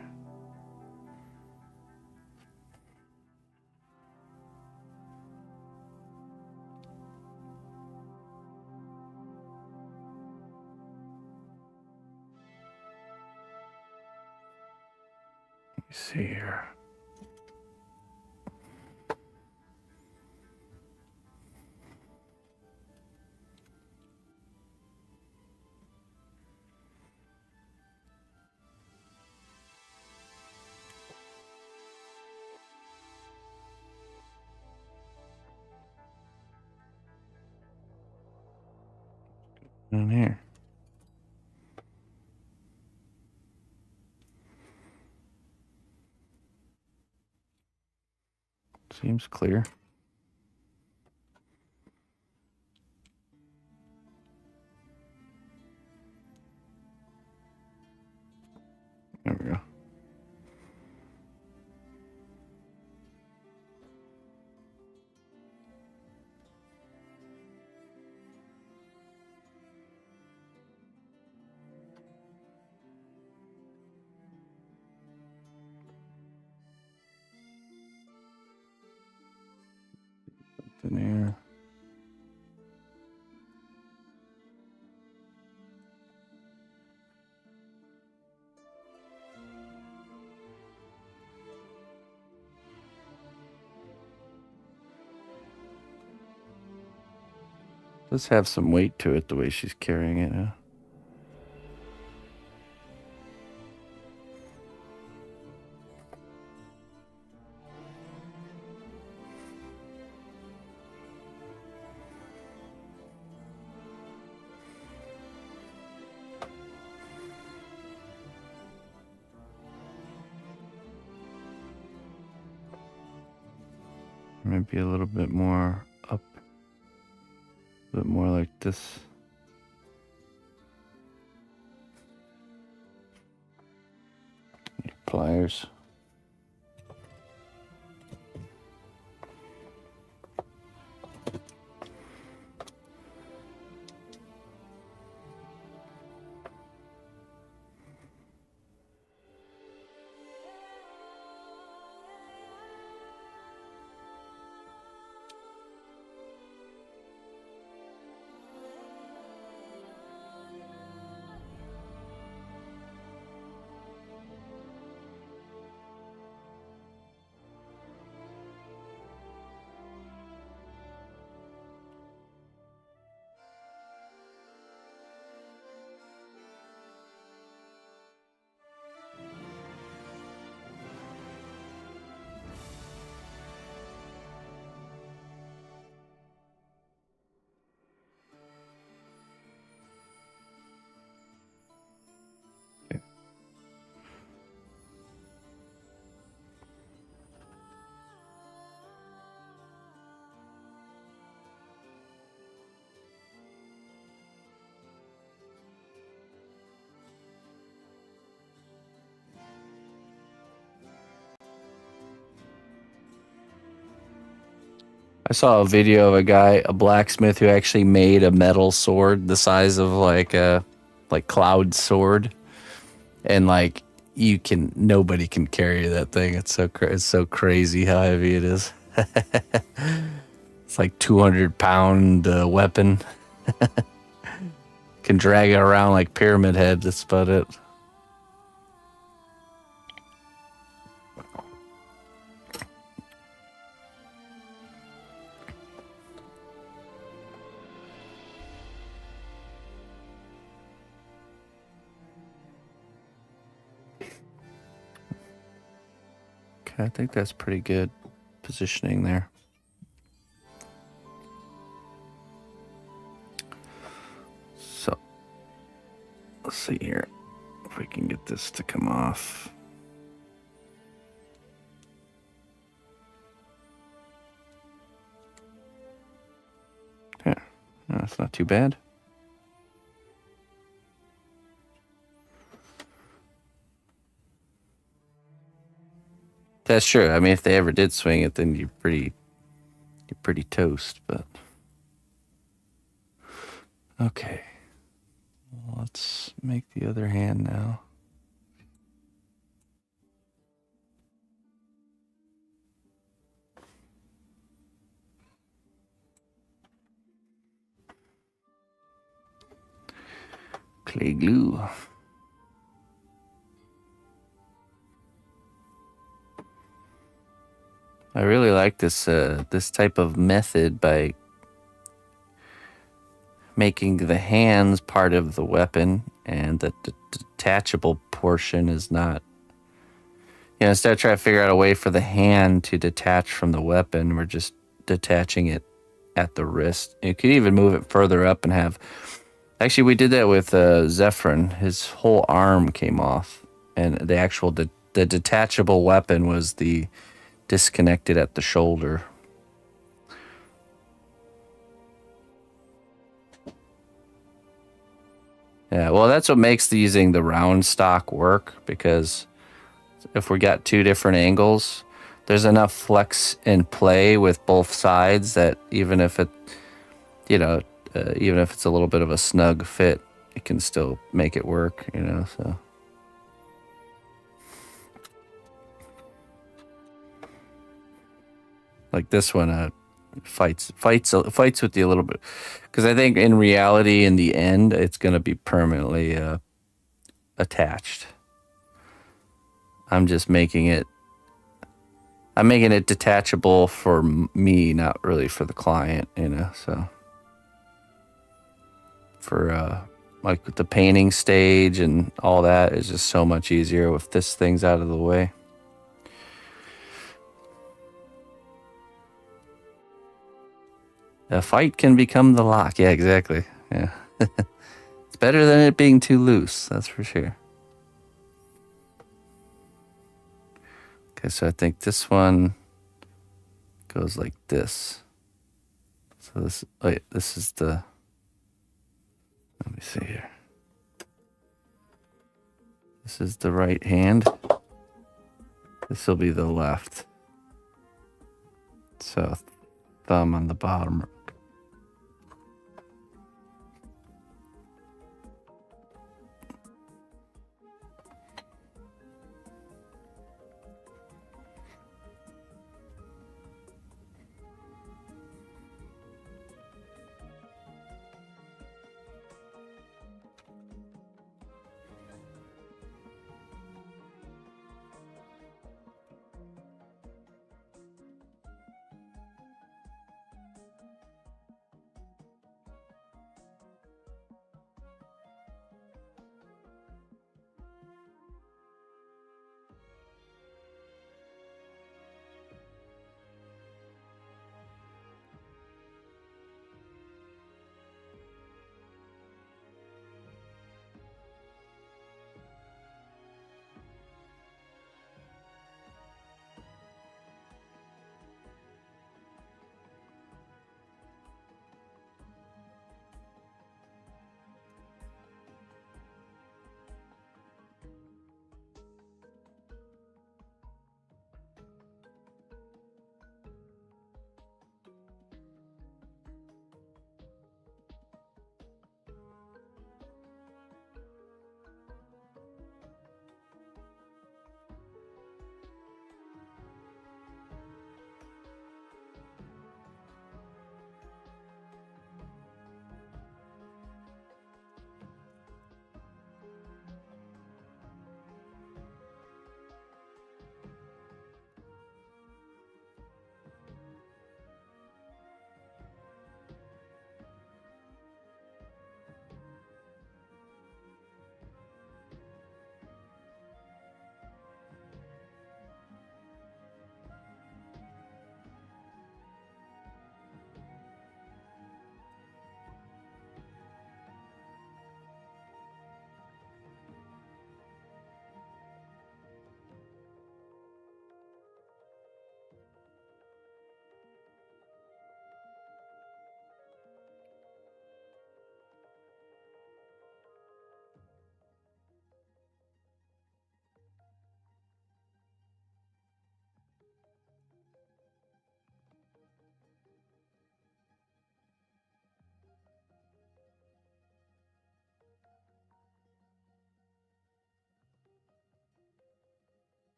Let me see here. In here. Seems clear. There we go. In there. Does have some weight to it the way she's carrying it, huh? Maybe a little bit more up, a bit more like this. Pliers. I saw a video of a guy, a blacksmith, who actually made a metal sword the size of like a Cloud sword, and like nobody can carry that thing. It's so crazy how heavy it is. It's like 200-pound weapon. Can drag it around like Pyramid Head. That's about it. Okay, I think that's pretty good positioning there. So, let's see here if we can get this to come off. Yeah, no, that's not too bad. That's true. I mean, if they ever did swing it, then you're pretty toast. But okay, let's make the other hand now. Clay glue. I really like this type of method by making the hands part of the weapon, and the detachable portion is not. Instead of trying to figure out a way for the hand to detach from the weapon, we're just detaching it at the wrist. You could even move it further up and have. Actually, we did that with Zephyrin. His whole arm came off, and the detachable weapon was the disconnected at the shoulder. Yeah, well, that's what makes using the round stock work, because if we got two different angles, there's enough flex in play with both sides that even if it's a little bit of a snug fit, it can still make it work, so. Like this one fights with you a little bit, because I think in reality, in the end, it's going to be permanently attached. I'm making it detachable for me, not really for the client, so for like the painting stage and all that is just so much easier if this thing's out of the way. A fight can become the lock. Yeah, exactly. Yeah. It's better than it being too loose, that's for sure. Okay, so I think this one goes like this. So this is the, let me see here. This is the right hand. This will be the left. So thumb on the bottom.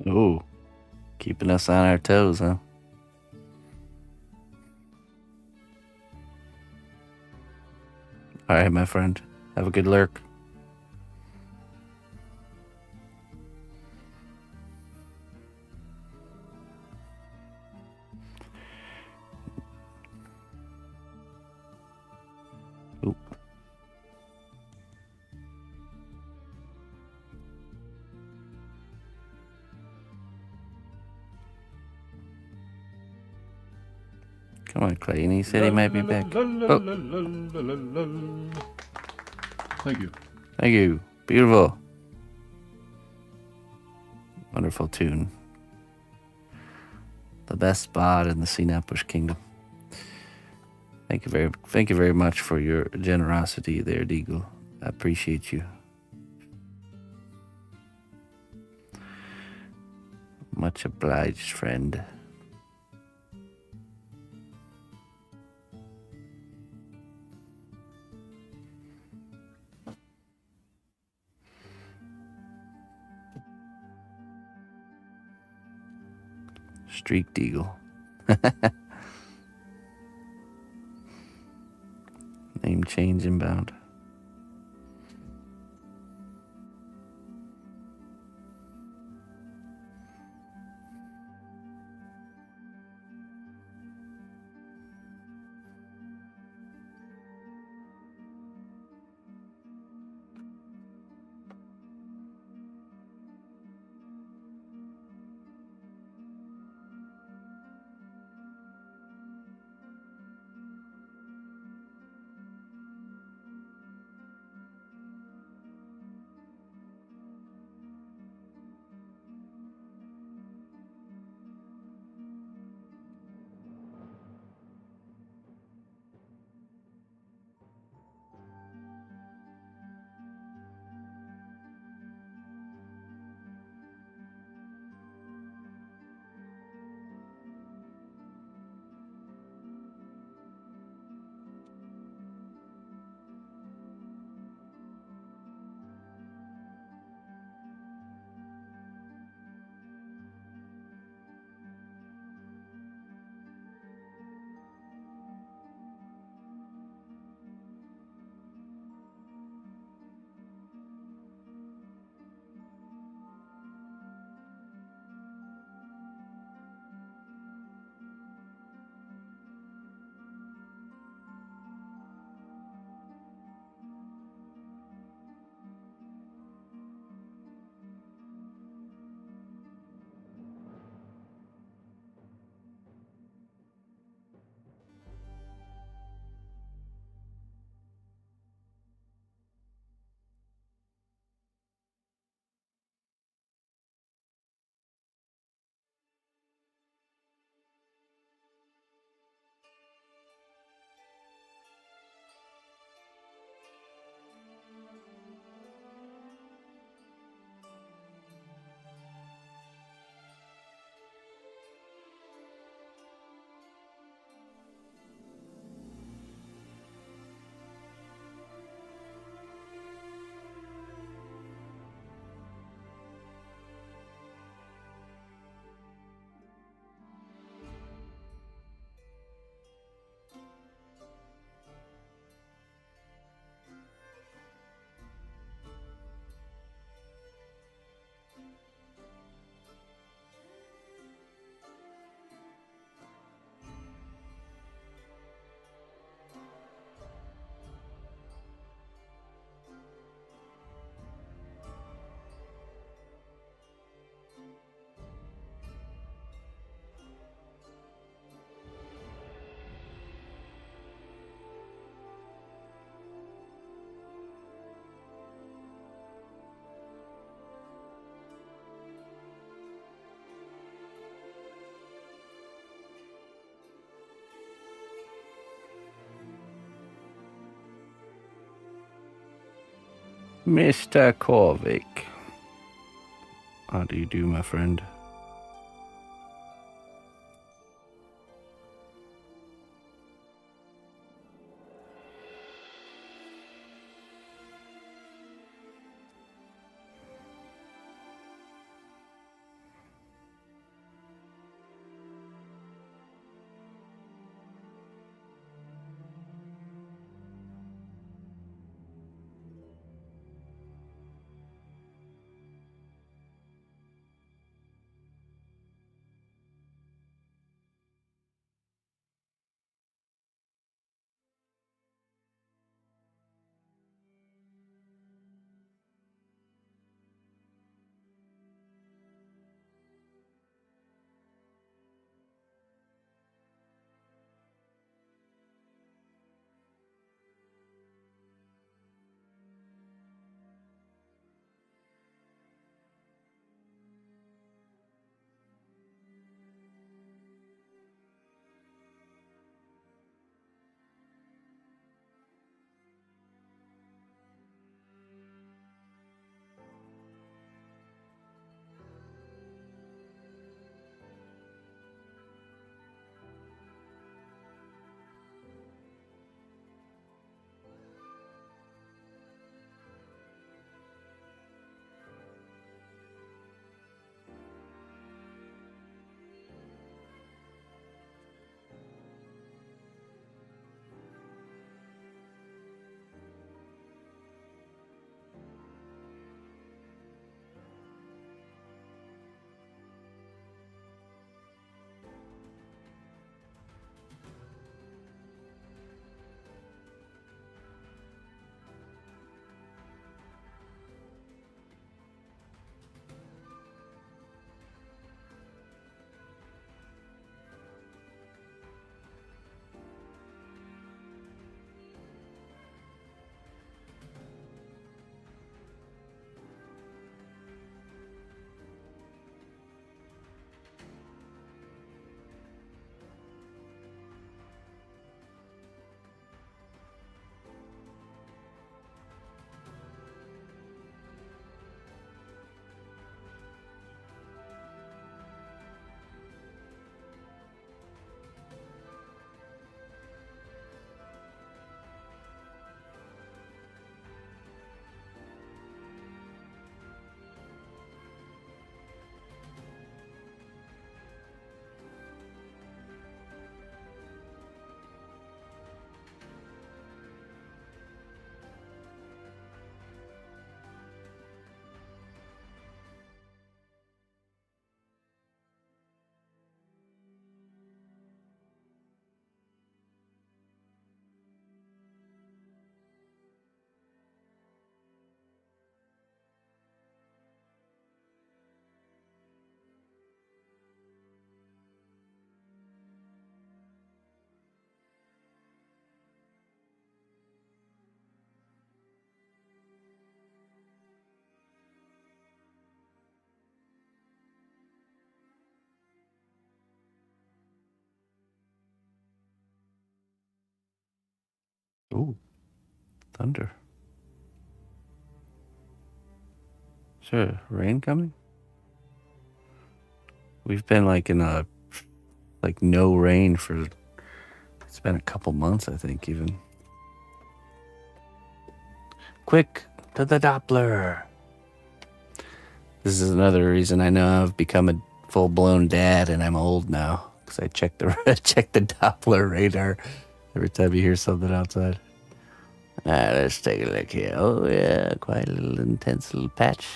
Ooh, keeping us on our toes, huh? All right, my friend. Have a good lurk. Ooh. Come on, Clayton. He said he might be back. Oh, Thank you. thank you. Beautiful. Wonderful tune. The best bod in the cnotbusch kingdom. Thank you very much for your generosity there, Deagle. I appreciate you. Much obliged, friend. Streak Deagle. Name change inbound. Mr. Korvik. How do you do, my friend? Ooh, thunder. Is there rain coming? We've been like in a no rain for, it's been a couple months, I think, even. Quick to the Doppler. This is another reason I know I've become a full-blown dad and I'm old now, because I check the Doppler radar every time you hear something outside. Let's take a look here. Oh yeah, quite a little intense little patch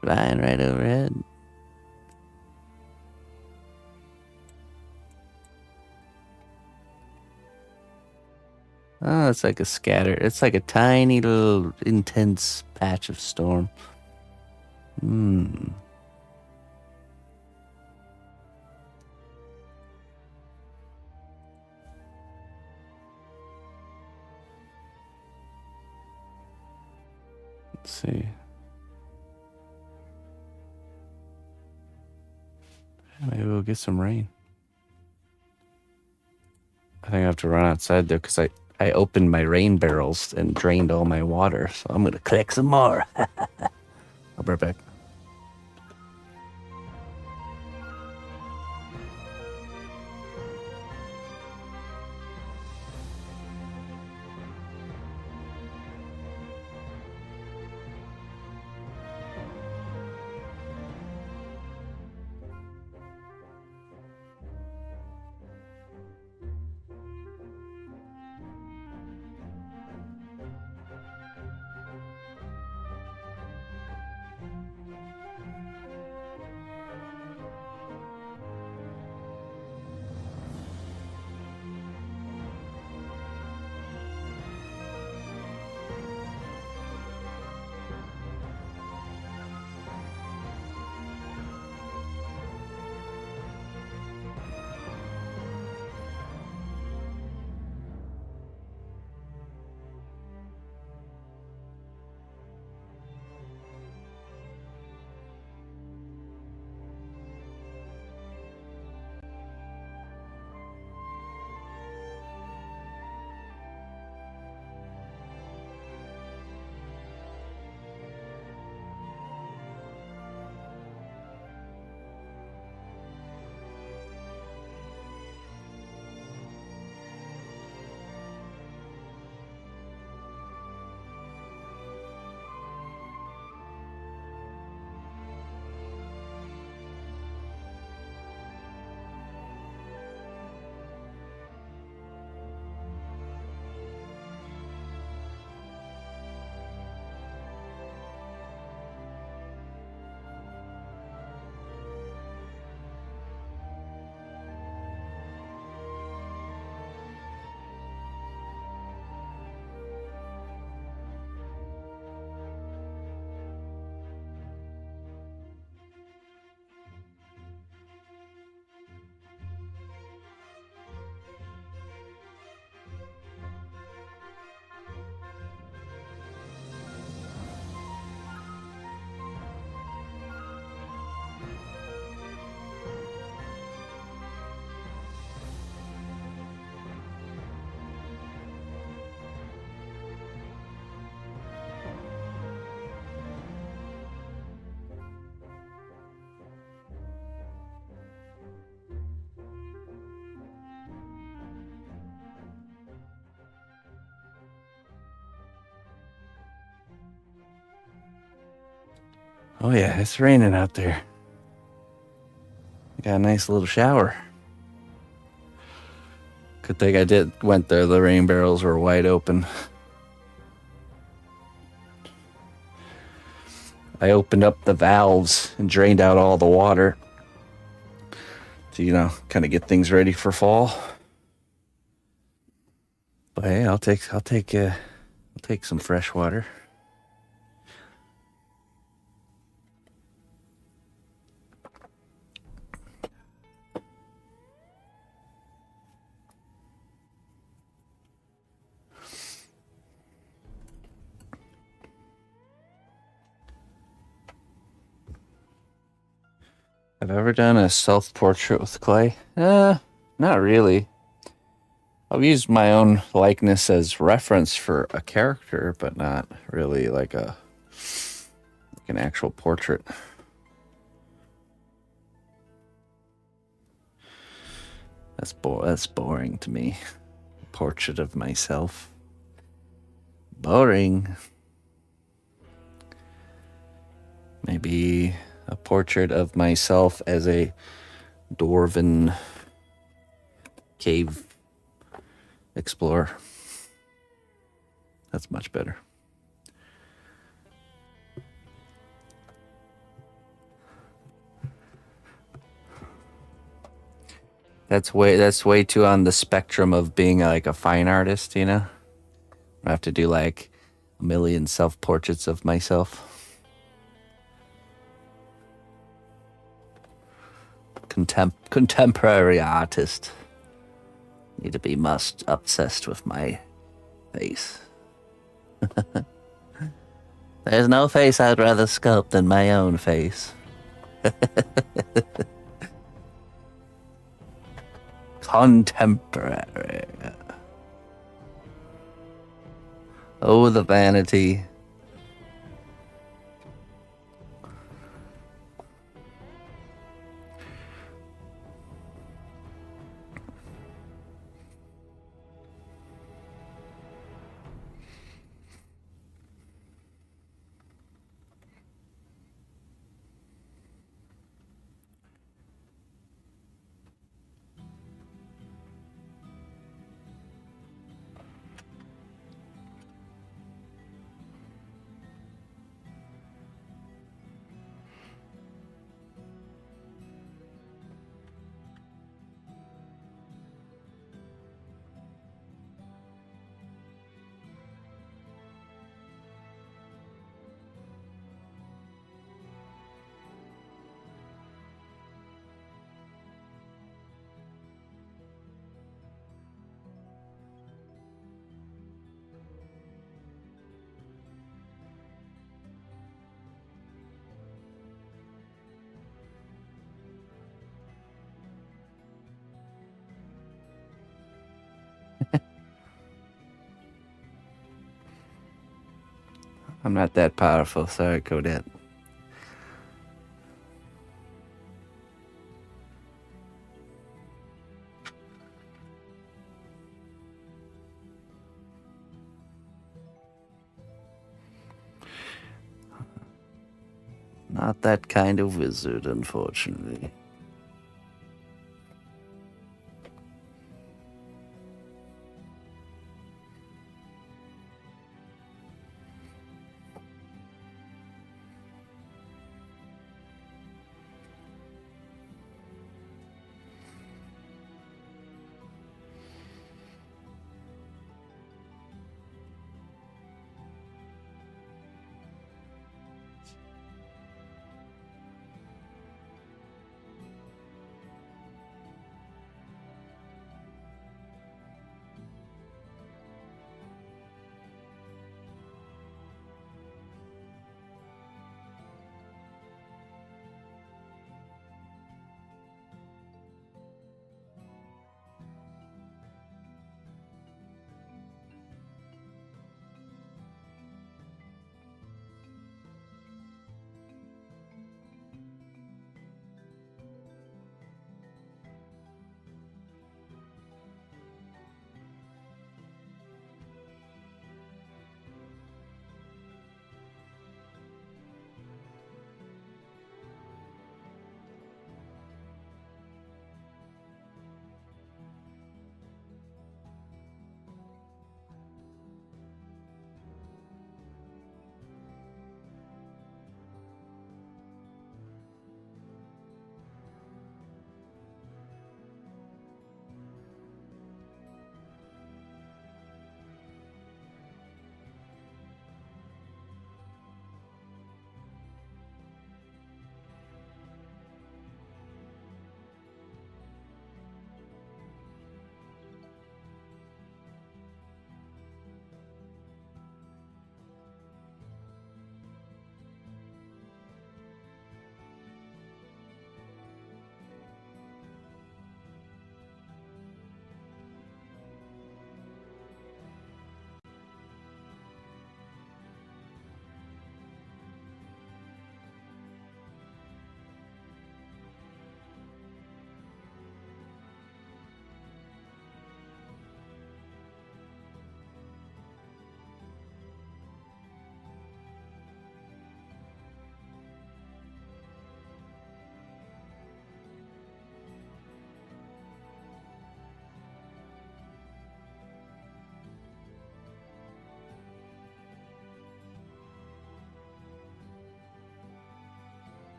flying right overhead. Oh, it's like a scatter. It's like a tiny little intense patch of storm. Let's see. Maybe we'll get some rain. I think I have to run outside though, because I opened my rain barrels and drained all my water, so I'm gonna collect some more. I'll be right back. Oh yeah, it's raining out there. I got a nice little shower. Good thing I went there. The rain barrels were wide open. I opened up the valves and drained out all the water to, kind of get things ready for fall. But hey, I'll take some fresh water. Have I ever done a self-portrait with clay? Not really. I've used my own likeness as reference for a character, but not really like an actual portrait. That's boring to me. Portrait of myself. Boring. Maybe a portrait of myself as a dwarven cave explorer. That's much better. That's way too on the spectrum of being like a fine artist, you know? I have to do like a million self-portraits of myself. Contemporary artist. Need to be must obsessed with my face. There's no face I'd rather sculpt than my own face. Contemporary. Oh, the vanity. I'm not that powerful. Sorry, Codette. Not that kind of wizard, unfortunately.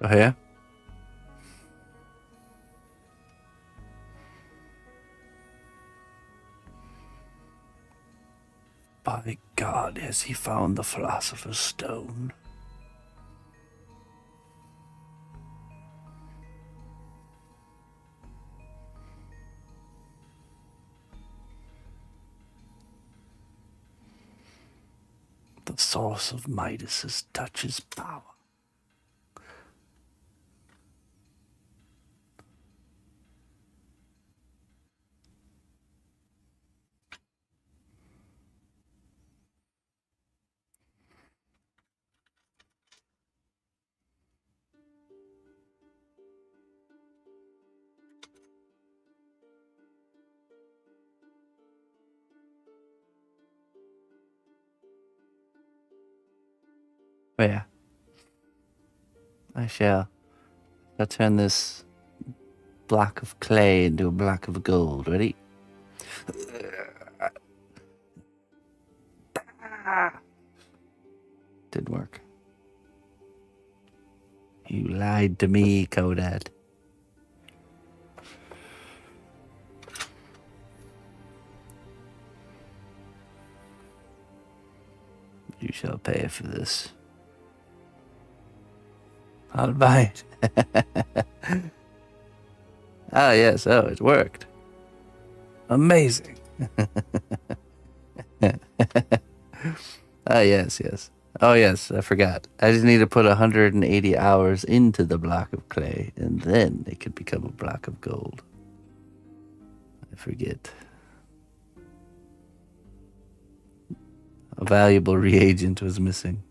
Oh, yeah? By God, has he found the Philosopher's Stone? The source of Midas's touches power. Oh, yeah. I shall. I'll turn this block of clay into a block of gold. Ready? Didn't work. You lied to me, Kodat. You shall pay for this. I'll buy it. Ah, yes. Oh, it worked. Amazing. Ah, yes, yes. Oh, yes, I forgot. I just need to put 180 hours into the block of clay, and then it could become a block of gold. I forget. A valuable reagent was missing.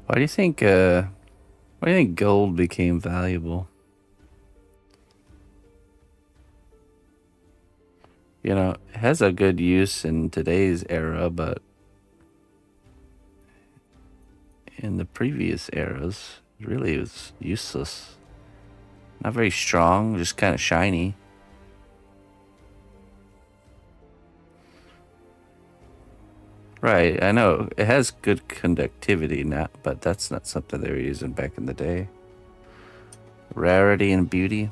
Why do you think gold became valuable? You know, it has a good use in today's era, but in the previous eras, it really was useless. Not very strong, just kind of shiny. Right, I know. It has good conductivity now, but that's not something they were using back in the day. Rarity and beauty.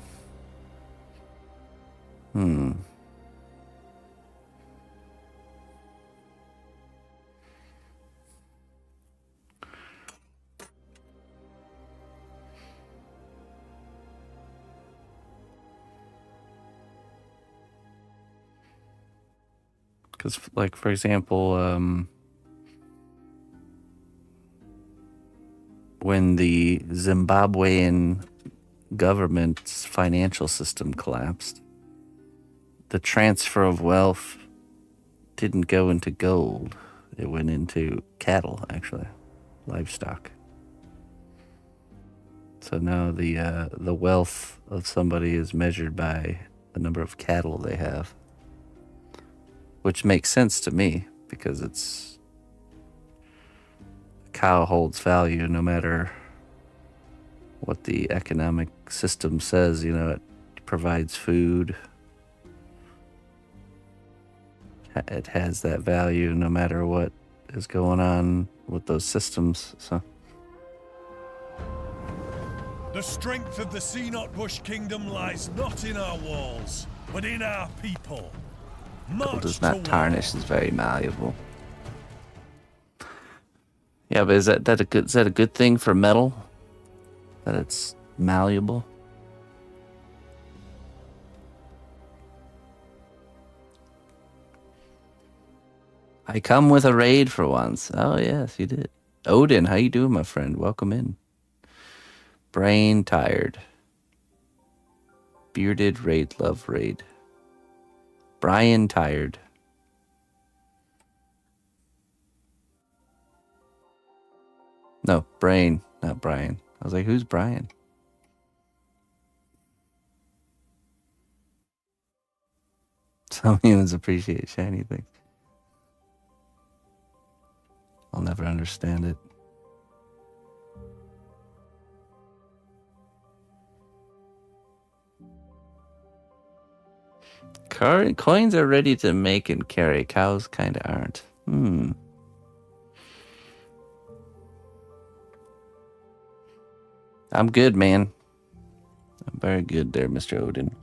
Because, like, for example, when the Zimbabwean government's financial system collapsed, the transfer of wealth didn't go into gold. It went into cattle, actually, livestock. So now the wealth of somebody is measured by the number of cattle they have, which makes sense to me because a cow holds value no matter what the economic system says. You know, it provides food. It has that value no matter what is going on with those systems. So The strength of the cnotbusch kingdom lies not in our walls, but in our people. gold is not tarnished; it's very malleable. Yeah, but is that a good thing for metal? That it's malleable? I come with a raid for once. Oh yes, you did. Odin, how you doing, my friend? Welcome in. Brain tired. Bearded raid, love raid. Brian Tired. No, Brain, not Brian. I was like, who's Brian? Some humans appreciate shiny things. I'll never understand it. Coins are ready to make and carry. Cows kind of aren't. I'm good, man. I'm very good there, Mr. Odin.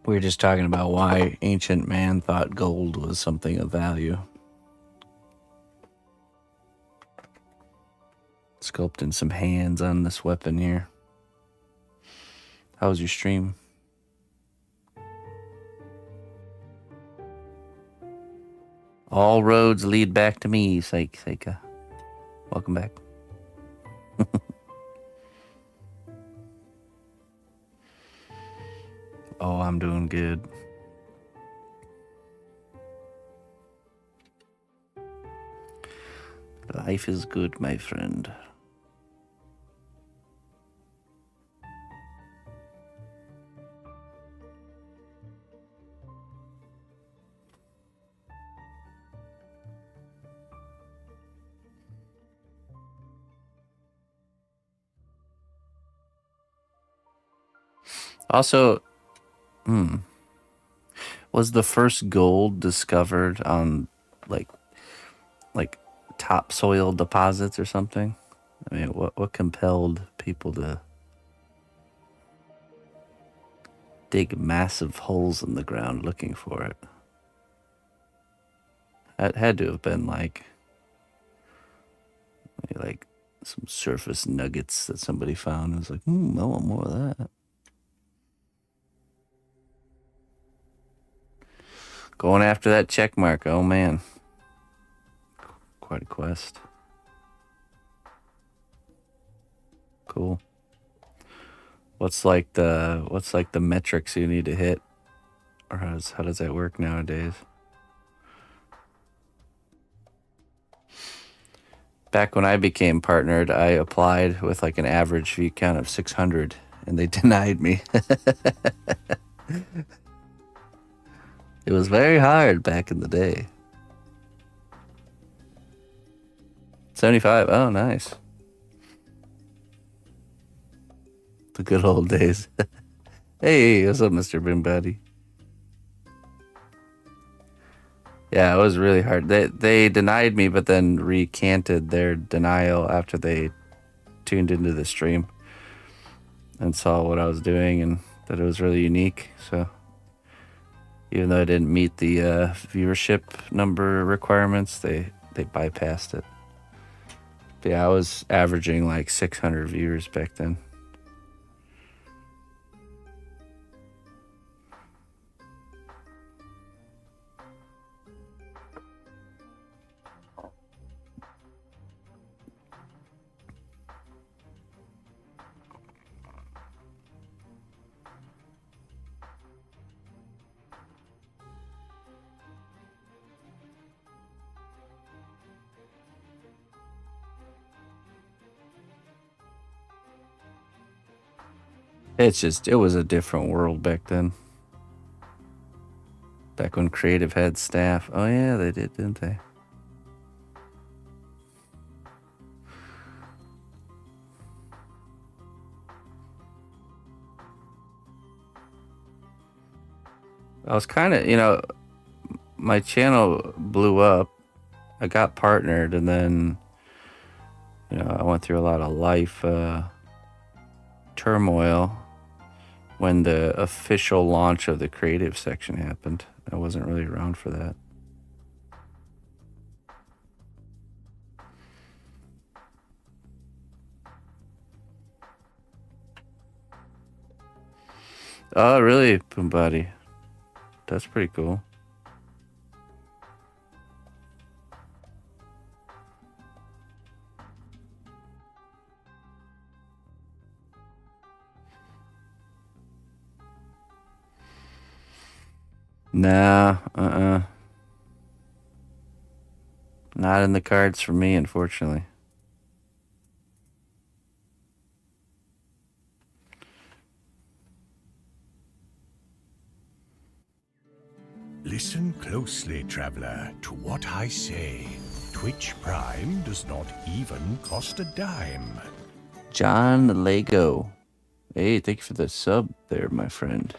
We were just talking about why ancient man thought gold was something of value. Sculpting some hands on this weapon here. How was your stream? All roads lead back to me, Seika. Welcome back. Oh, I'm doing good. Life is good, my friend. Also, was the first gold discovered on like topsoil deposits or something? I mean, what compelled people to dig massive holes in the ground looking for it? That had to have been like some surface nuggets that somebody found. It was like, I want more of that. Going after that check mark. Oh man, quite a quest. Cool. What's like the metrics you need to hit, or how does that work nowadays? Back when I became partnered, I applied with like an average view count of 600, and they denied me. It was very hard back in the day. 75. Oh, nice. The good old days. Hey, what's up, Mr. Bimbaddy? Yeah, it was really hard. They denied me, but then recanted their denial after they tuned into the stream and saw what I was doing and that it was really unique. So even though I didn't meet the viewership number requirements, they bypassed it. But yeah, I was averaging like 600 viewers back then. It was a different world back then. Back when creative had staff. Oh yeah, they did, didn't they? I was kind of, my channel blew up. I got partnered, and then, I went through a lot of life turmoil when the official launch of the creative section happened. I wasn't really around for that. Oh, really, Pumbadi? That's pretty cool. Nah, not in the cards for me, unfortunately. Listen closely, traveler, to what I say. Twitch Prime does not even cost a dime. John Lego. Hey, thank you for the sub there, my friend.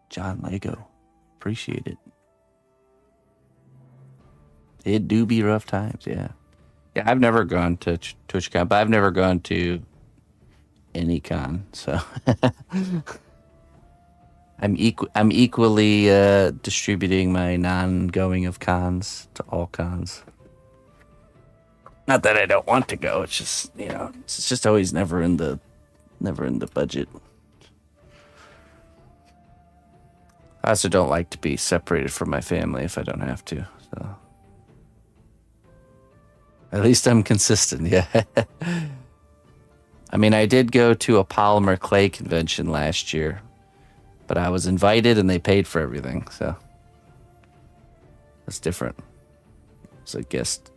John Lego. Appreciate it. It do be rough times, yeah. Yeah, I've never gone to TwitchCon, but I've never gone to any con, so I'm equally distributing my non-going of cons to all cons. Not that I don't want to go, it's just, you know, it's just always never in the budget. I also don't like to be separated from my family if I don't have to, so at least I'm consistent, yeah. I mean, I did go to a polymer clay convention last year, but I was invited and they paid for everything, so that's different. As a guest,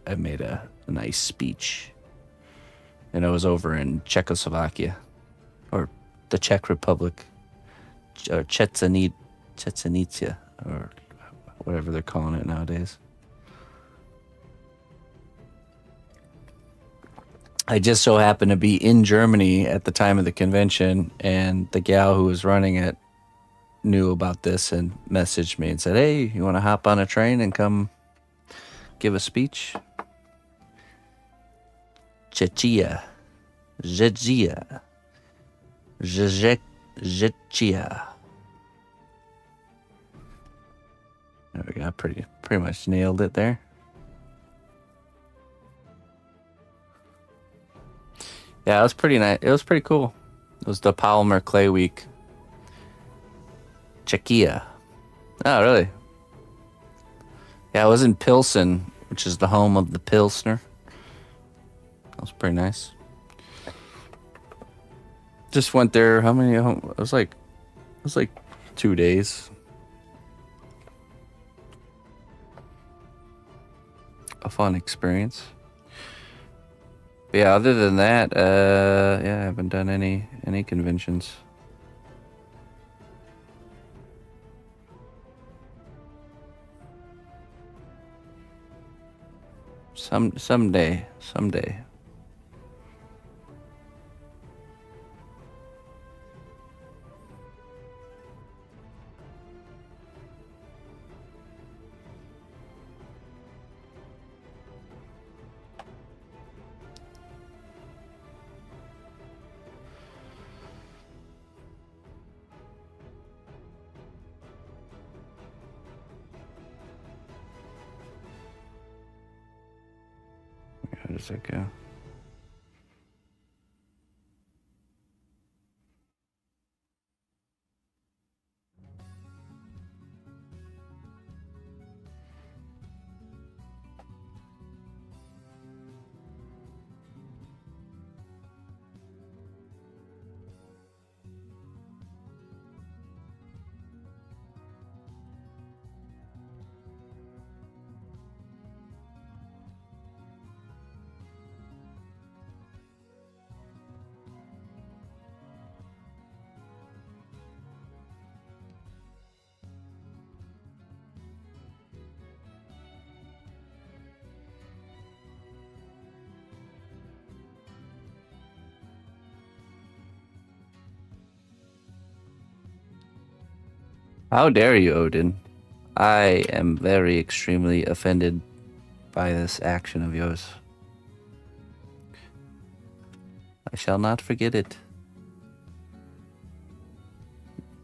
I made a nice speech, and it was over in Czechoslovakia, or the Czech Republic, or Chechnya, or whatever they're calling it nowadays. I just so happened to be in Germany at the time of the convention, and the gal who was running it knew about this and messaged me and said, "Hey, you want to hop on a train and come give a speech?" Czechia. Czechia. There we go. Pretty much nailed it there. Yeah, it was pretty nice. It was pretty cool. It was the Polymer Clay Week. Czechia. Oh, really? Yeah, I was in Pilsen, which is the home of the Pilsner. That was pretty nice. Just went there. How many? It was like 2 days. A fun experience. But yeah, other than that, yeah, I haven't done any conventions. Someday. How does that go? How dare you, Odin? I am very extremely offended by this action of yours. I shall not forget it.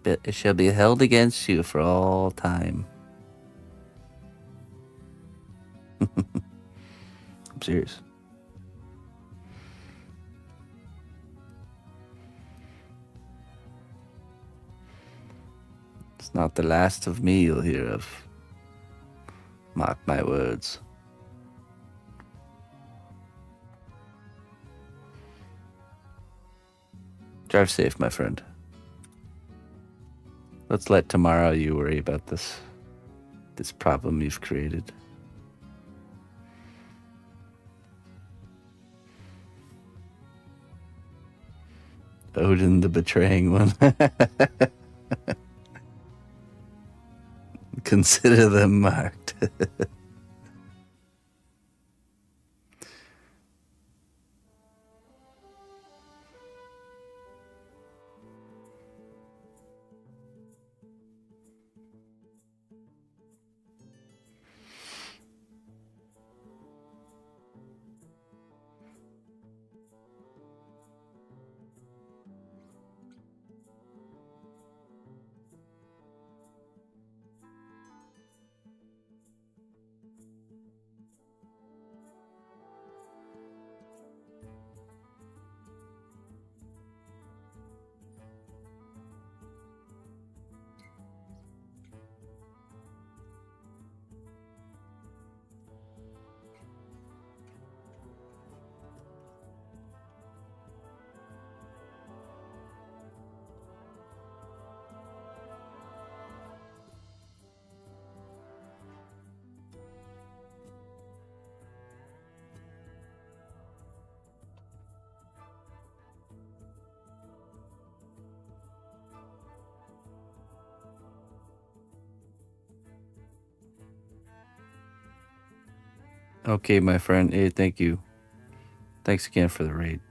But it shall be held against you for all time. I'm serious. It's not the last of me you'll hear of. Mark my words. Drive safe, my friend. Let's let tomorrow you worry about this problem you've created. Odin the betraying one. Consider them marked. Okay, my friend. Hey, thank you. Thanks again for the raid.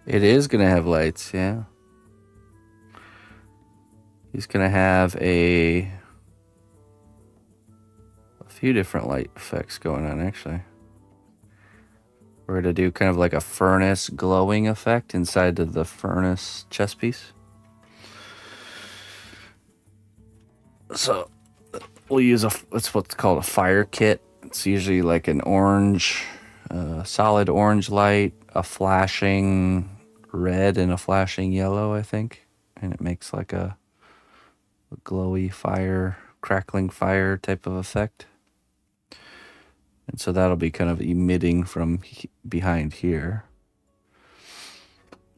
It is going to have lights, yeah. He's going to have a few different light effects going on, actually. We're going to do kind of like a furnace glowing effect inside of the furnace chest piece. So we'll use it's what's called a fire kit. It's usually like an orange, solid orange light, a flashing red and a flashing yellow, I think. And it makes like a glowy fire, crackling fire type of effect. And so that'll be kind of emitting from behind here.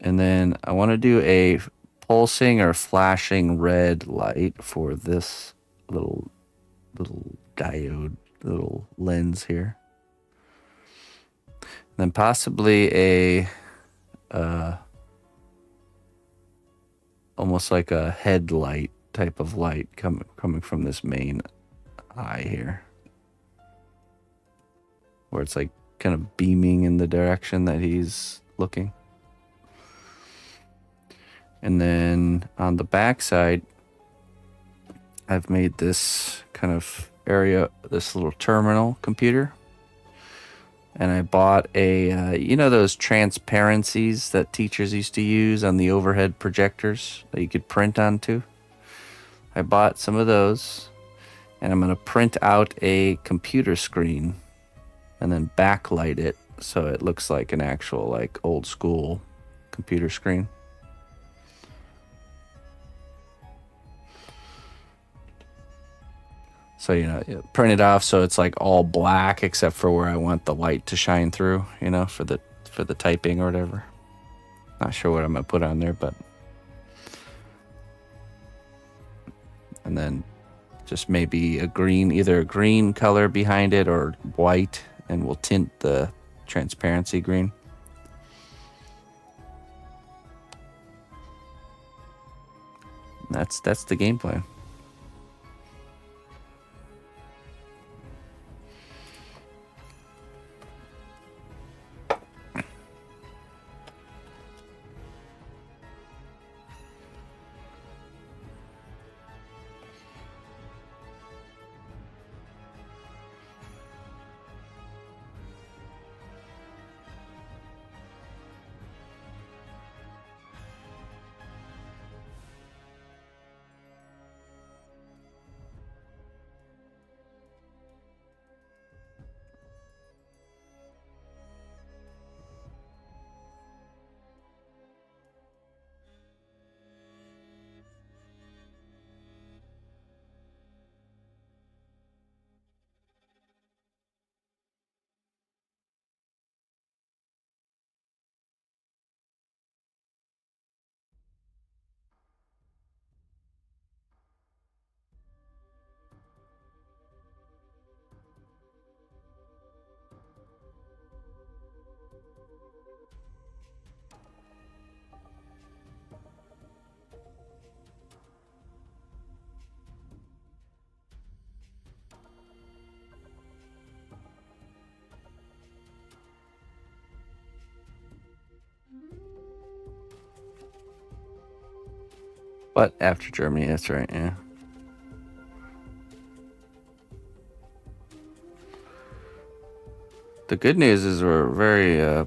And then I want to do a pulsing or flashing red light for this little diode, little lens here. And then possibly a almost like a headlight type of light coming from this main eye here, where it's like kind of beaming in the direction that he's looking. And then on the back side, I've made this kind of area, this little terminal computer. And I bought a, you know those transparencies that teachers used to use on the overhead projectors that you could print onto? I bought some of those, and I'm going to print out a computer screen and then backlight it so it looks like an actual like old school computer screen. So, you know, print it off so it's like all black except for where I want the light to shine through, you know, for the typing or whatever. Not sure what I'm going to put on there, but. And then just maybe either a green color behind it or white, and we'll tint the transparency green. That's the game plan. But after Germany, that's right, yeah. The good news is we're very,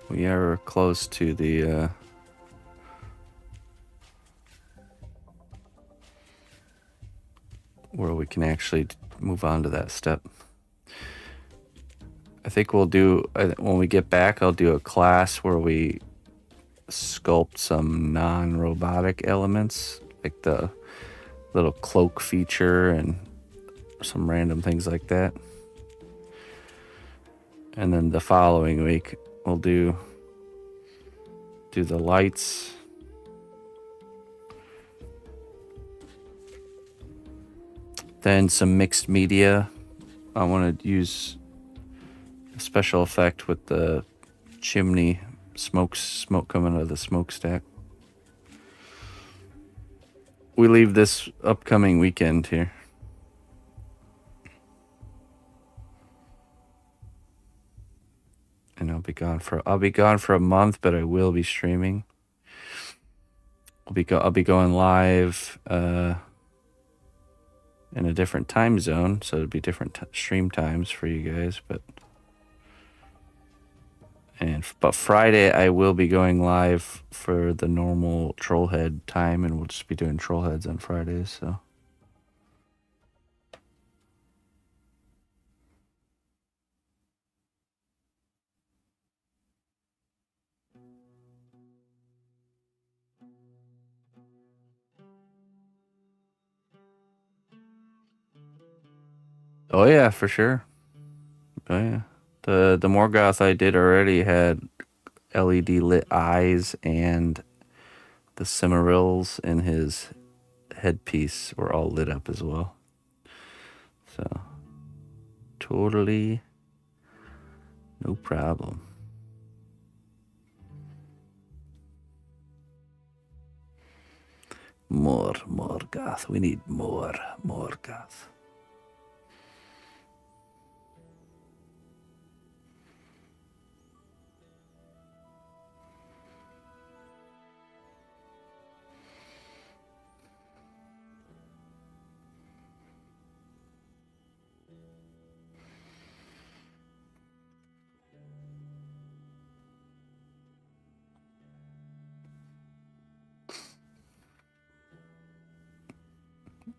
we are close to the, where we can actually move on to that step. I think we'll do, when we get back, I'll do a class where we sculpt some non-robotic elements, like the little cloak feature and some random things like that. And then the following week, we'll do the lights. Then some mixed media. I want to use a special effect with the chimney smoke coming out of the smokestack. We leave this upcoming weekend here. And I'll be gone for a month, but I will be streaming. I'll be going live in a different time zone, so it'll be different stream times for you guys. But Friday I will be going live for the normal Trollhead time, and we'll just be doing Trollheads on Fridays. So. Oh yeah, for sure. Oh yeah. The Morgoth I did already had LED lit eyes, and the Cimmerils in his headpiece were all lit up as well. So totally no problem. More Morgoth. We need more Morgoth.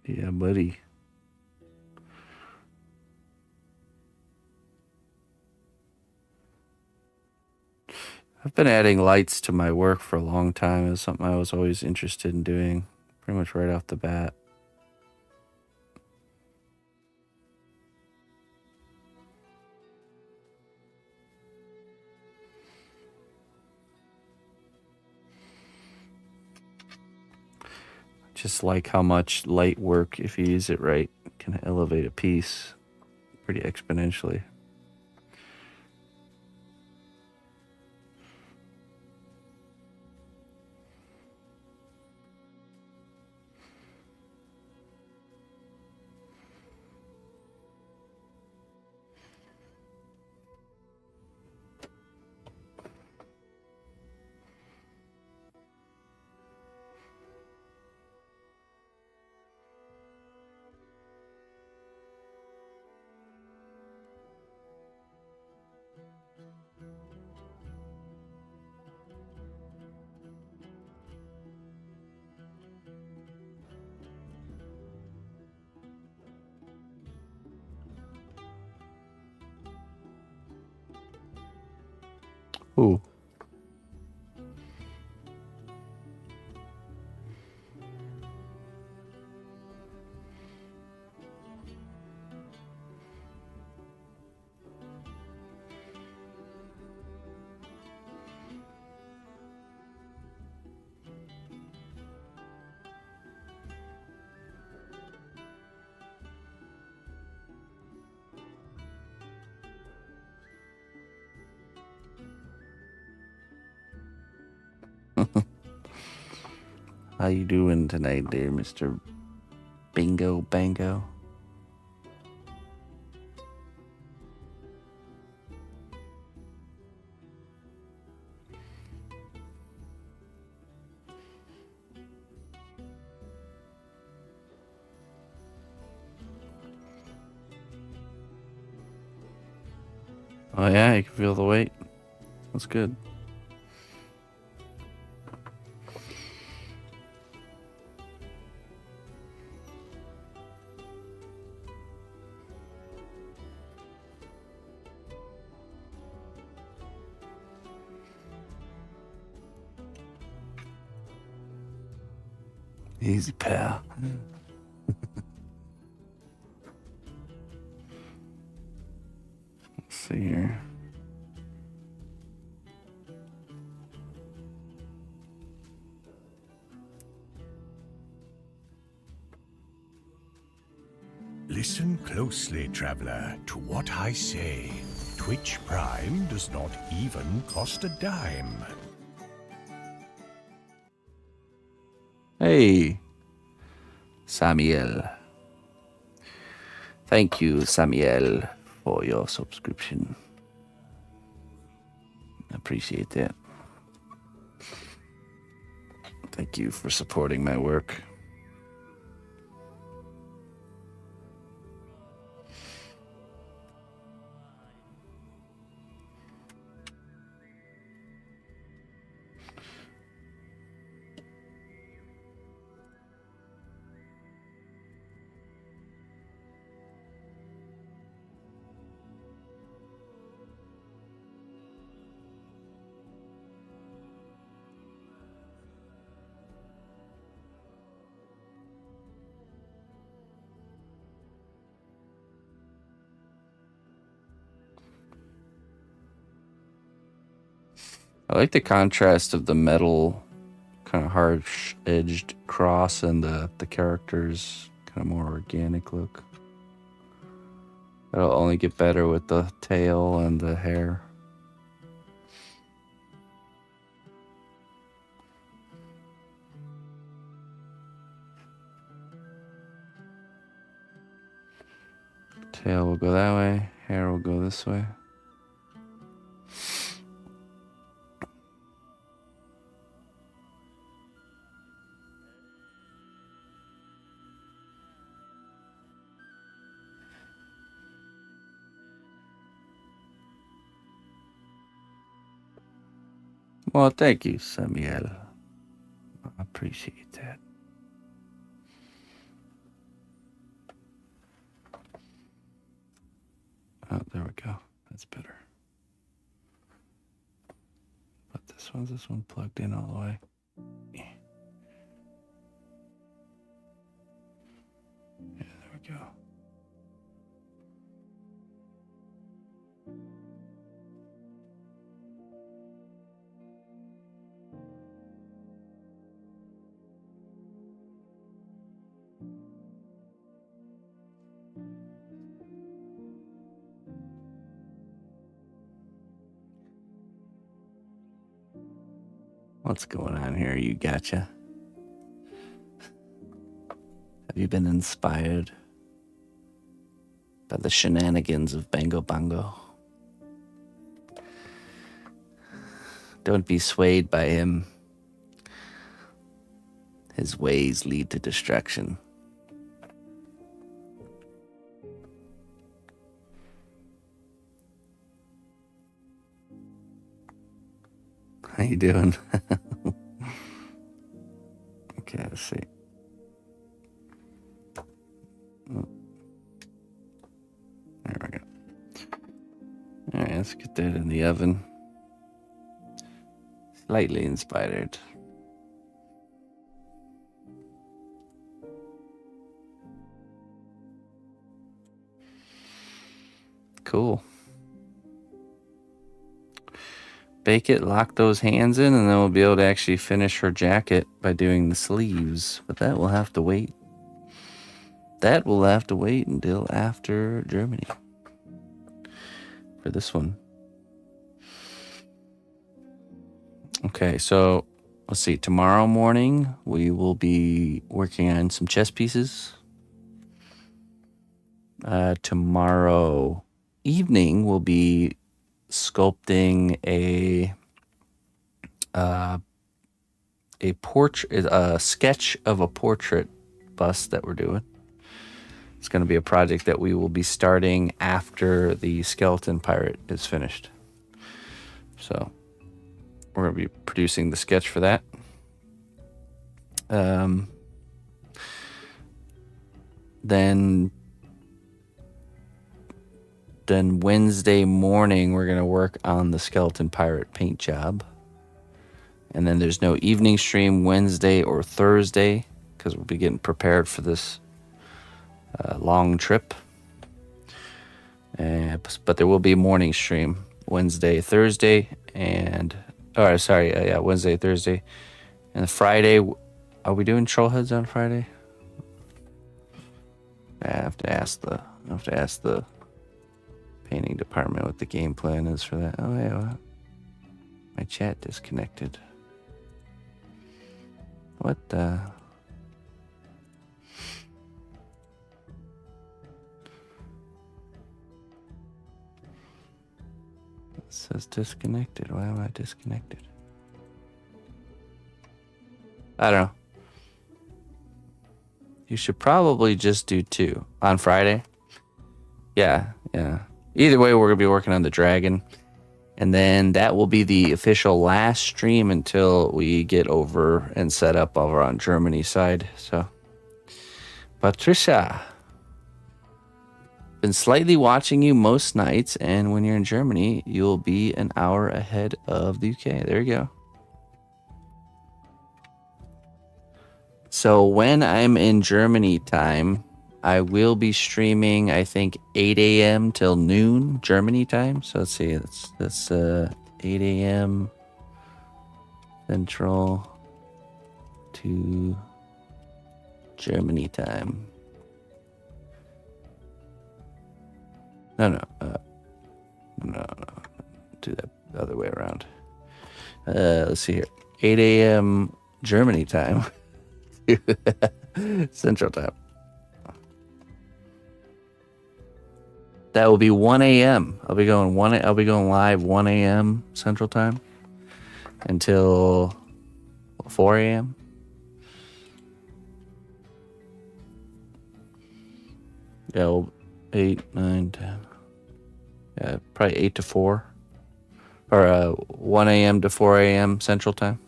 Yeah, buddy. I've been adding lights to my work for a long time. It was something I was always interested in doing, pretty much right off the bat. Just like how much light work, if you use it right, can elevate a piece pretty exponentially. Who? How you doing tonight, dear Mr. Bingo Bango? Oh yeah, you can feel the weight. That's good. Easy, pal. Let's see here. Listen closely, traveler, to what I say. Twitch Prime does not even cost a dime. Hey, Samuel. Thank you, Samuel, for your subscription. I appreciate that. Thank you for supporting my work. I like the contrast of the metal, kind of harsh-edged cross and the characters' kind of more organic look. It'll only get better with the tail and the hair. Tail will go that way, hair will go this way. Well, thank you, Samuel. I appreciate that. Oh, there we go. That's better. But this one plugged in all the way. Yeah, there we go. What's going on here? You gotcha? Have you been inspired by the shenanigans of Bango Bongo? Don't be swayed by him. His ways lead to destruction. How you doing? Okay, let's see. Oh. There we go. All right, let's get that in the oven. Lightly inspired. Cool. Bake it, lock those hands in, and then we'll be able to actually finish her jacket by doing the sleeves. But that will have to wait. That will have to wait until after Germany for this one. Okay, so let's see. Tomorrow morning, we will be working on some chess pieces. Tomorrow evening, we'll be sculpting a sketch of a portrait bust that we're doing. It's going to be a project that we will be starting after the skeleton pirate is finished. So we're going to be producing the sketch for that. Then Wednesday morning, we're going to work on the skeleton pirate paint job. And then there's no evening stream Wednesday or Thursday because we'll be getting prepared for this long trip. But there will be a morning stream Wednesday, Thursday, Wednesday, Thursday. And Friday, are we doing troll heads on Friday? I have to ask the painting department what the game plan is for that. Oh yeah, well, my chat disconnected. What the? It says disconnected. Why am I disconnected? I don't know. You should probably just do 2 on Friday. Yeah. Either way, we're going to be working on the dragon. And then that will be the official last stream until we get over and set up over on Germany side. So, Patricia, been slightly watching you most nights. And when you're in Germany, you'll be an hour ahead of the UK. There you go. So when I'm in Germany time, I will be streaming, I think, 8 a.m. till noon Germany time. So let's see, that's 8 a.m. Central to Germany time. No. Do that the other way around. Let's see here. 8 a.m. Germany time. Central time. That will be 1 a.m. I'll be going live 1 a.m. Central Time until 4 a.m. Yeah, well, 8, 9, 10. Yeah, probably 8 to 4. Or 1 a.m. to 4 a.m. Central Time.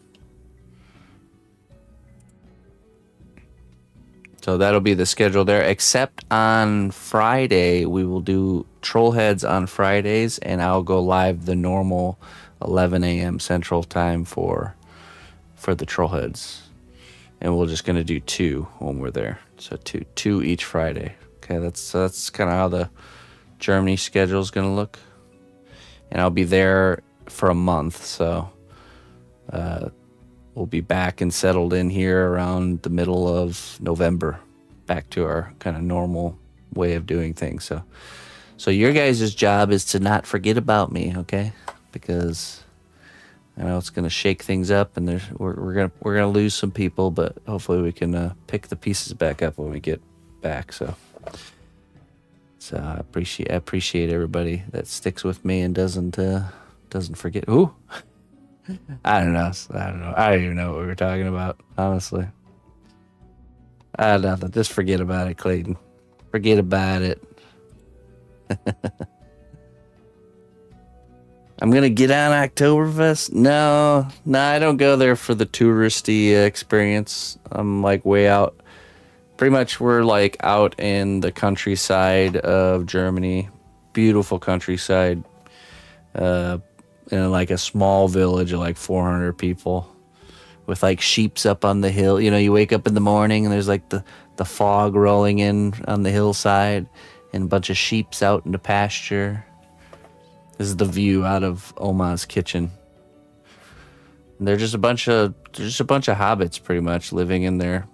So that'll be the schedule there, except on Friday, we will do troll heads on Fridays, and I'll go live the normal 11 a.m. Central Time for the troll heads. And we're just going to do 2 when we're there. So two each Friday. Okay, that's kind of how the Germany schedule is going to look. And I'll be there for a month, so we'll be back and settled in here around the middle of November, back to our kind of normal way of doing things. So your guys' job is to not forget about me, okay? Because I know it's going to shake things up, and we're gonna lose some people, but hopefully we can pick the pieces back up when we get back. So I appreciate everybody that sticks with me and doesn't forget. Ooh. I don't know. I don't even know what we were talking about, honestly. Nothing. Just forget about it, Clayton. Forget about it. I'm going to get on Oktoberfest? No, I don't go there for the touristy experience. I'm like way out. Pretty much we're like out in the countryside of Germany. Beautiful countryside. in like a small village of like 400 people with like sheeps up on the hill. You know, you wake up in the morning and there's like the fog rolling in on the hillside and a bunch of sheeps out in the pasture. This is the view out of Oma's kitchen. And they're just a bunch of hobbits pretty much living in their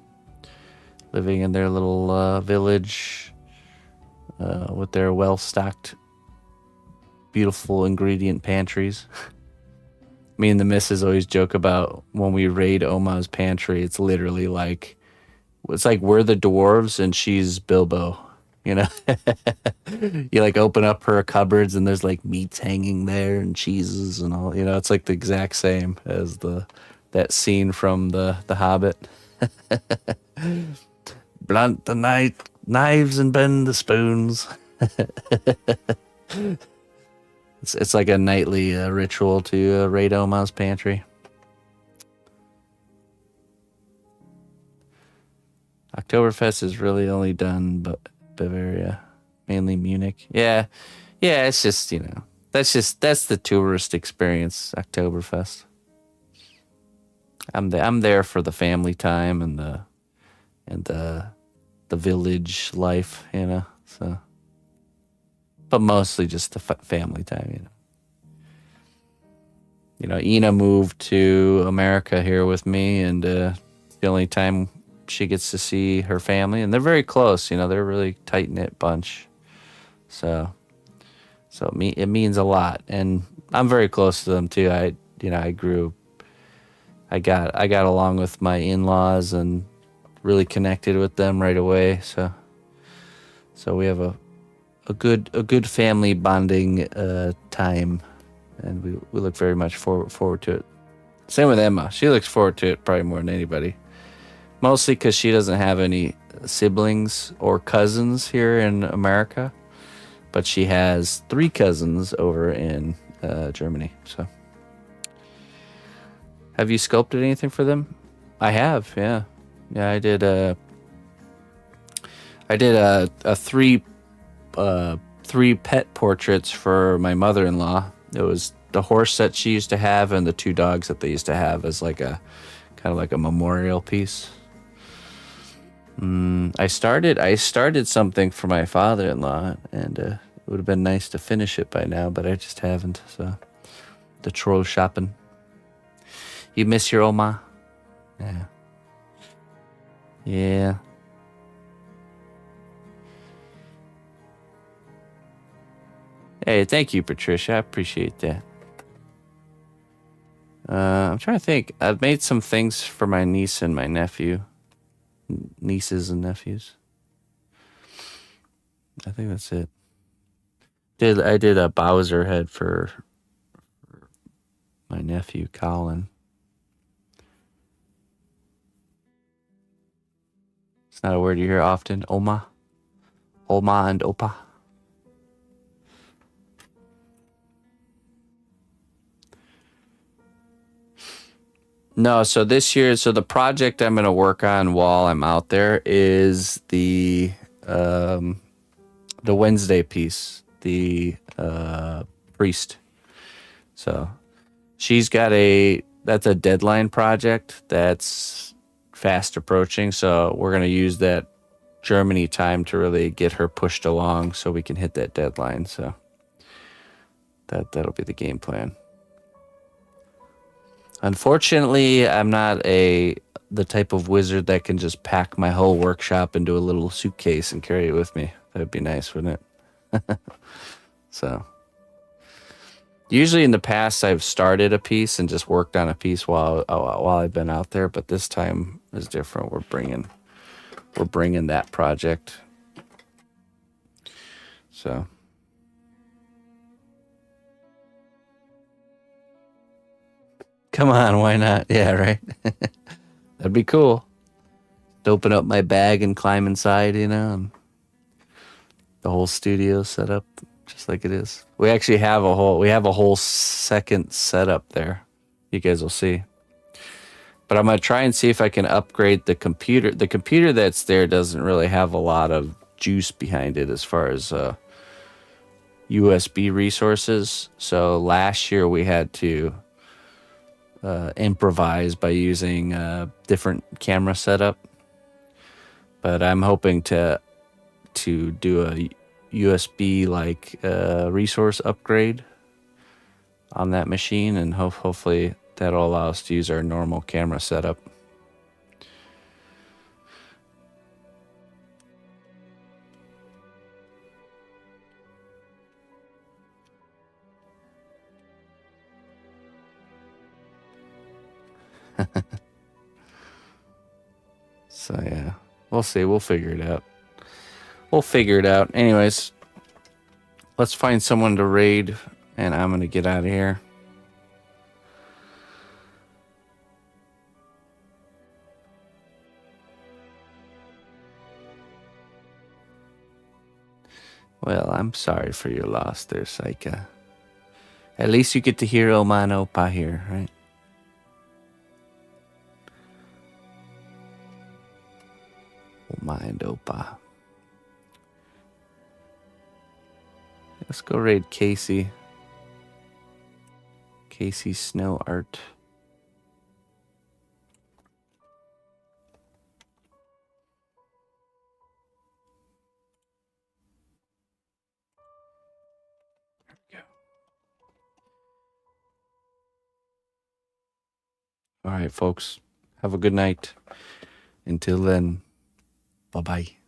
little village with their well-stocked, beautiful ingredient pantries. Me and the missus always joke about when we raid Oma's pantry, it's literally like, it's like we're the dwarves and she's Bilbo, you know? You like open up her cupboards and there's like meats hanging there and cheeses and all, you know, it's like the exact same as that scene from the Hobbit. Blunt the knives and bend the spoons. It's like a nightly ritual to raid Oma's pantry. Oktoberfest is really only done but Bavaria, mainly Munich. Yeah, it's just, you know, that's the tourist experience, Oktoberfest. I'm there for the family time and the village life, you know, so. But mostly just the family time, you know. You know, Ina moved to America here with me, and the only time she gets to see her family, and they're very close, you know, they're a really tight-knit bunch. So it means a lot, and I'm very close to them too. I got along with my in-laws and really connected with them right away. So we have a good family bonding time, and we look very much forward to it. Same with Emma. She looks forward to it probably more than anybody. Mostly because she doesn't have any siblings or cousins here in America, but she has 3 cousins over in Germany. So, have you sculpted anything for them? I have, yeah. I did a 3 pet portraits for my mother-in-law. It was the horse that she used to have and the 2 dogs that they used to have as like a kind of like a memorial piece. I started something for my father-in-law, and it would have been nice to finish it by now, but I just haven't. So, the troll shopping. You miss your Oma? Yeah. Hey, thank you, Patricia. I appreciate that. I'm trying to think. I've made some things for my niece and my nephew. Nieces and nephews. I think that's it. I did a Bowser head for my nephew, Colin. It's not a word you hear often. Oma and Opa. No, so this year, the project I'm going to work on while I'm out there is the Wednesday piece, the priest. So that's a deadline project that's fast approaching. So we're going to use that Germany time to really get her pushed along so we can hit that deadline. So that'll be the game plan. Unfortunately, I'm not the type of wizard that can just pack my whole workshop into a little suitcase and carry it with me. That'd be nice, wouldn't it? So, usually in the past, I've started a piece and just worked on a piece while I've been out there. But this time is different. We're bringing that project. So. Come on, why not? Yeah, right? That'd be cool. To open up my bag and climb inside, you know, and the whole studio set up just like it is. We actually have a whole second setup there. You guys will see. But I'm going to try and see if I can upgrade the computer. The computer that's there doesn't really have a lot of juice behind it as far as USB resources. So last year we had to improvise by using a different camera setup. But I'm hoping to do a USB like resource upgrade on that machine, and hopefully that'll allow us to use our normal camera setup. So yeah, we'll see. We'll figure it out. Anyways, let's find someone to raid, and I'm gonna get out of here. Well, I'm sorry for your loss there, Saika. At least you get to hear Oma and Opa here, right? Oma and Opa. Let's go raid Casey. Casey Snow Art. All right, folks. Have a good night. Until then, bye-bye.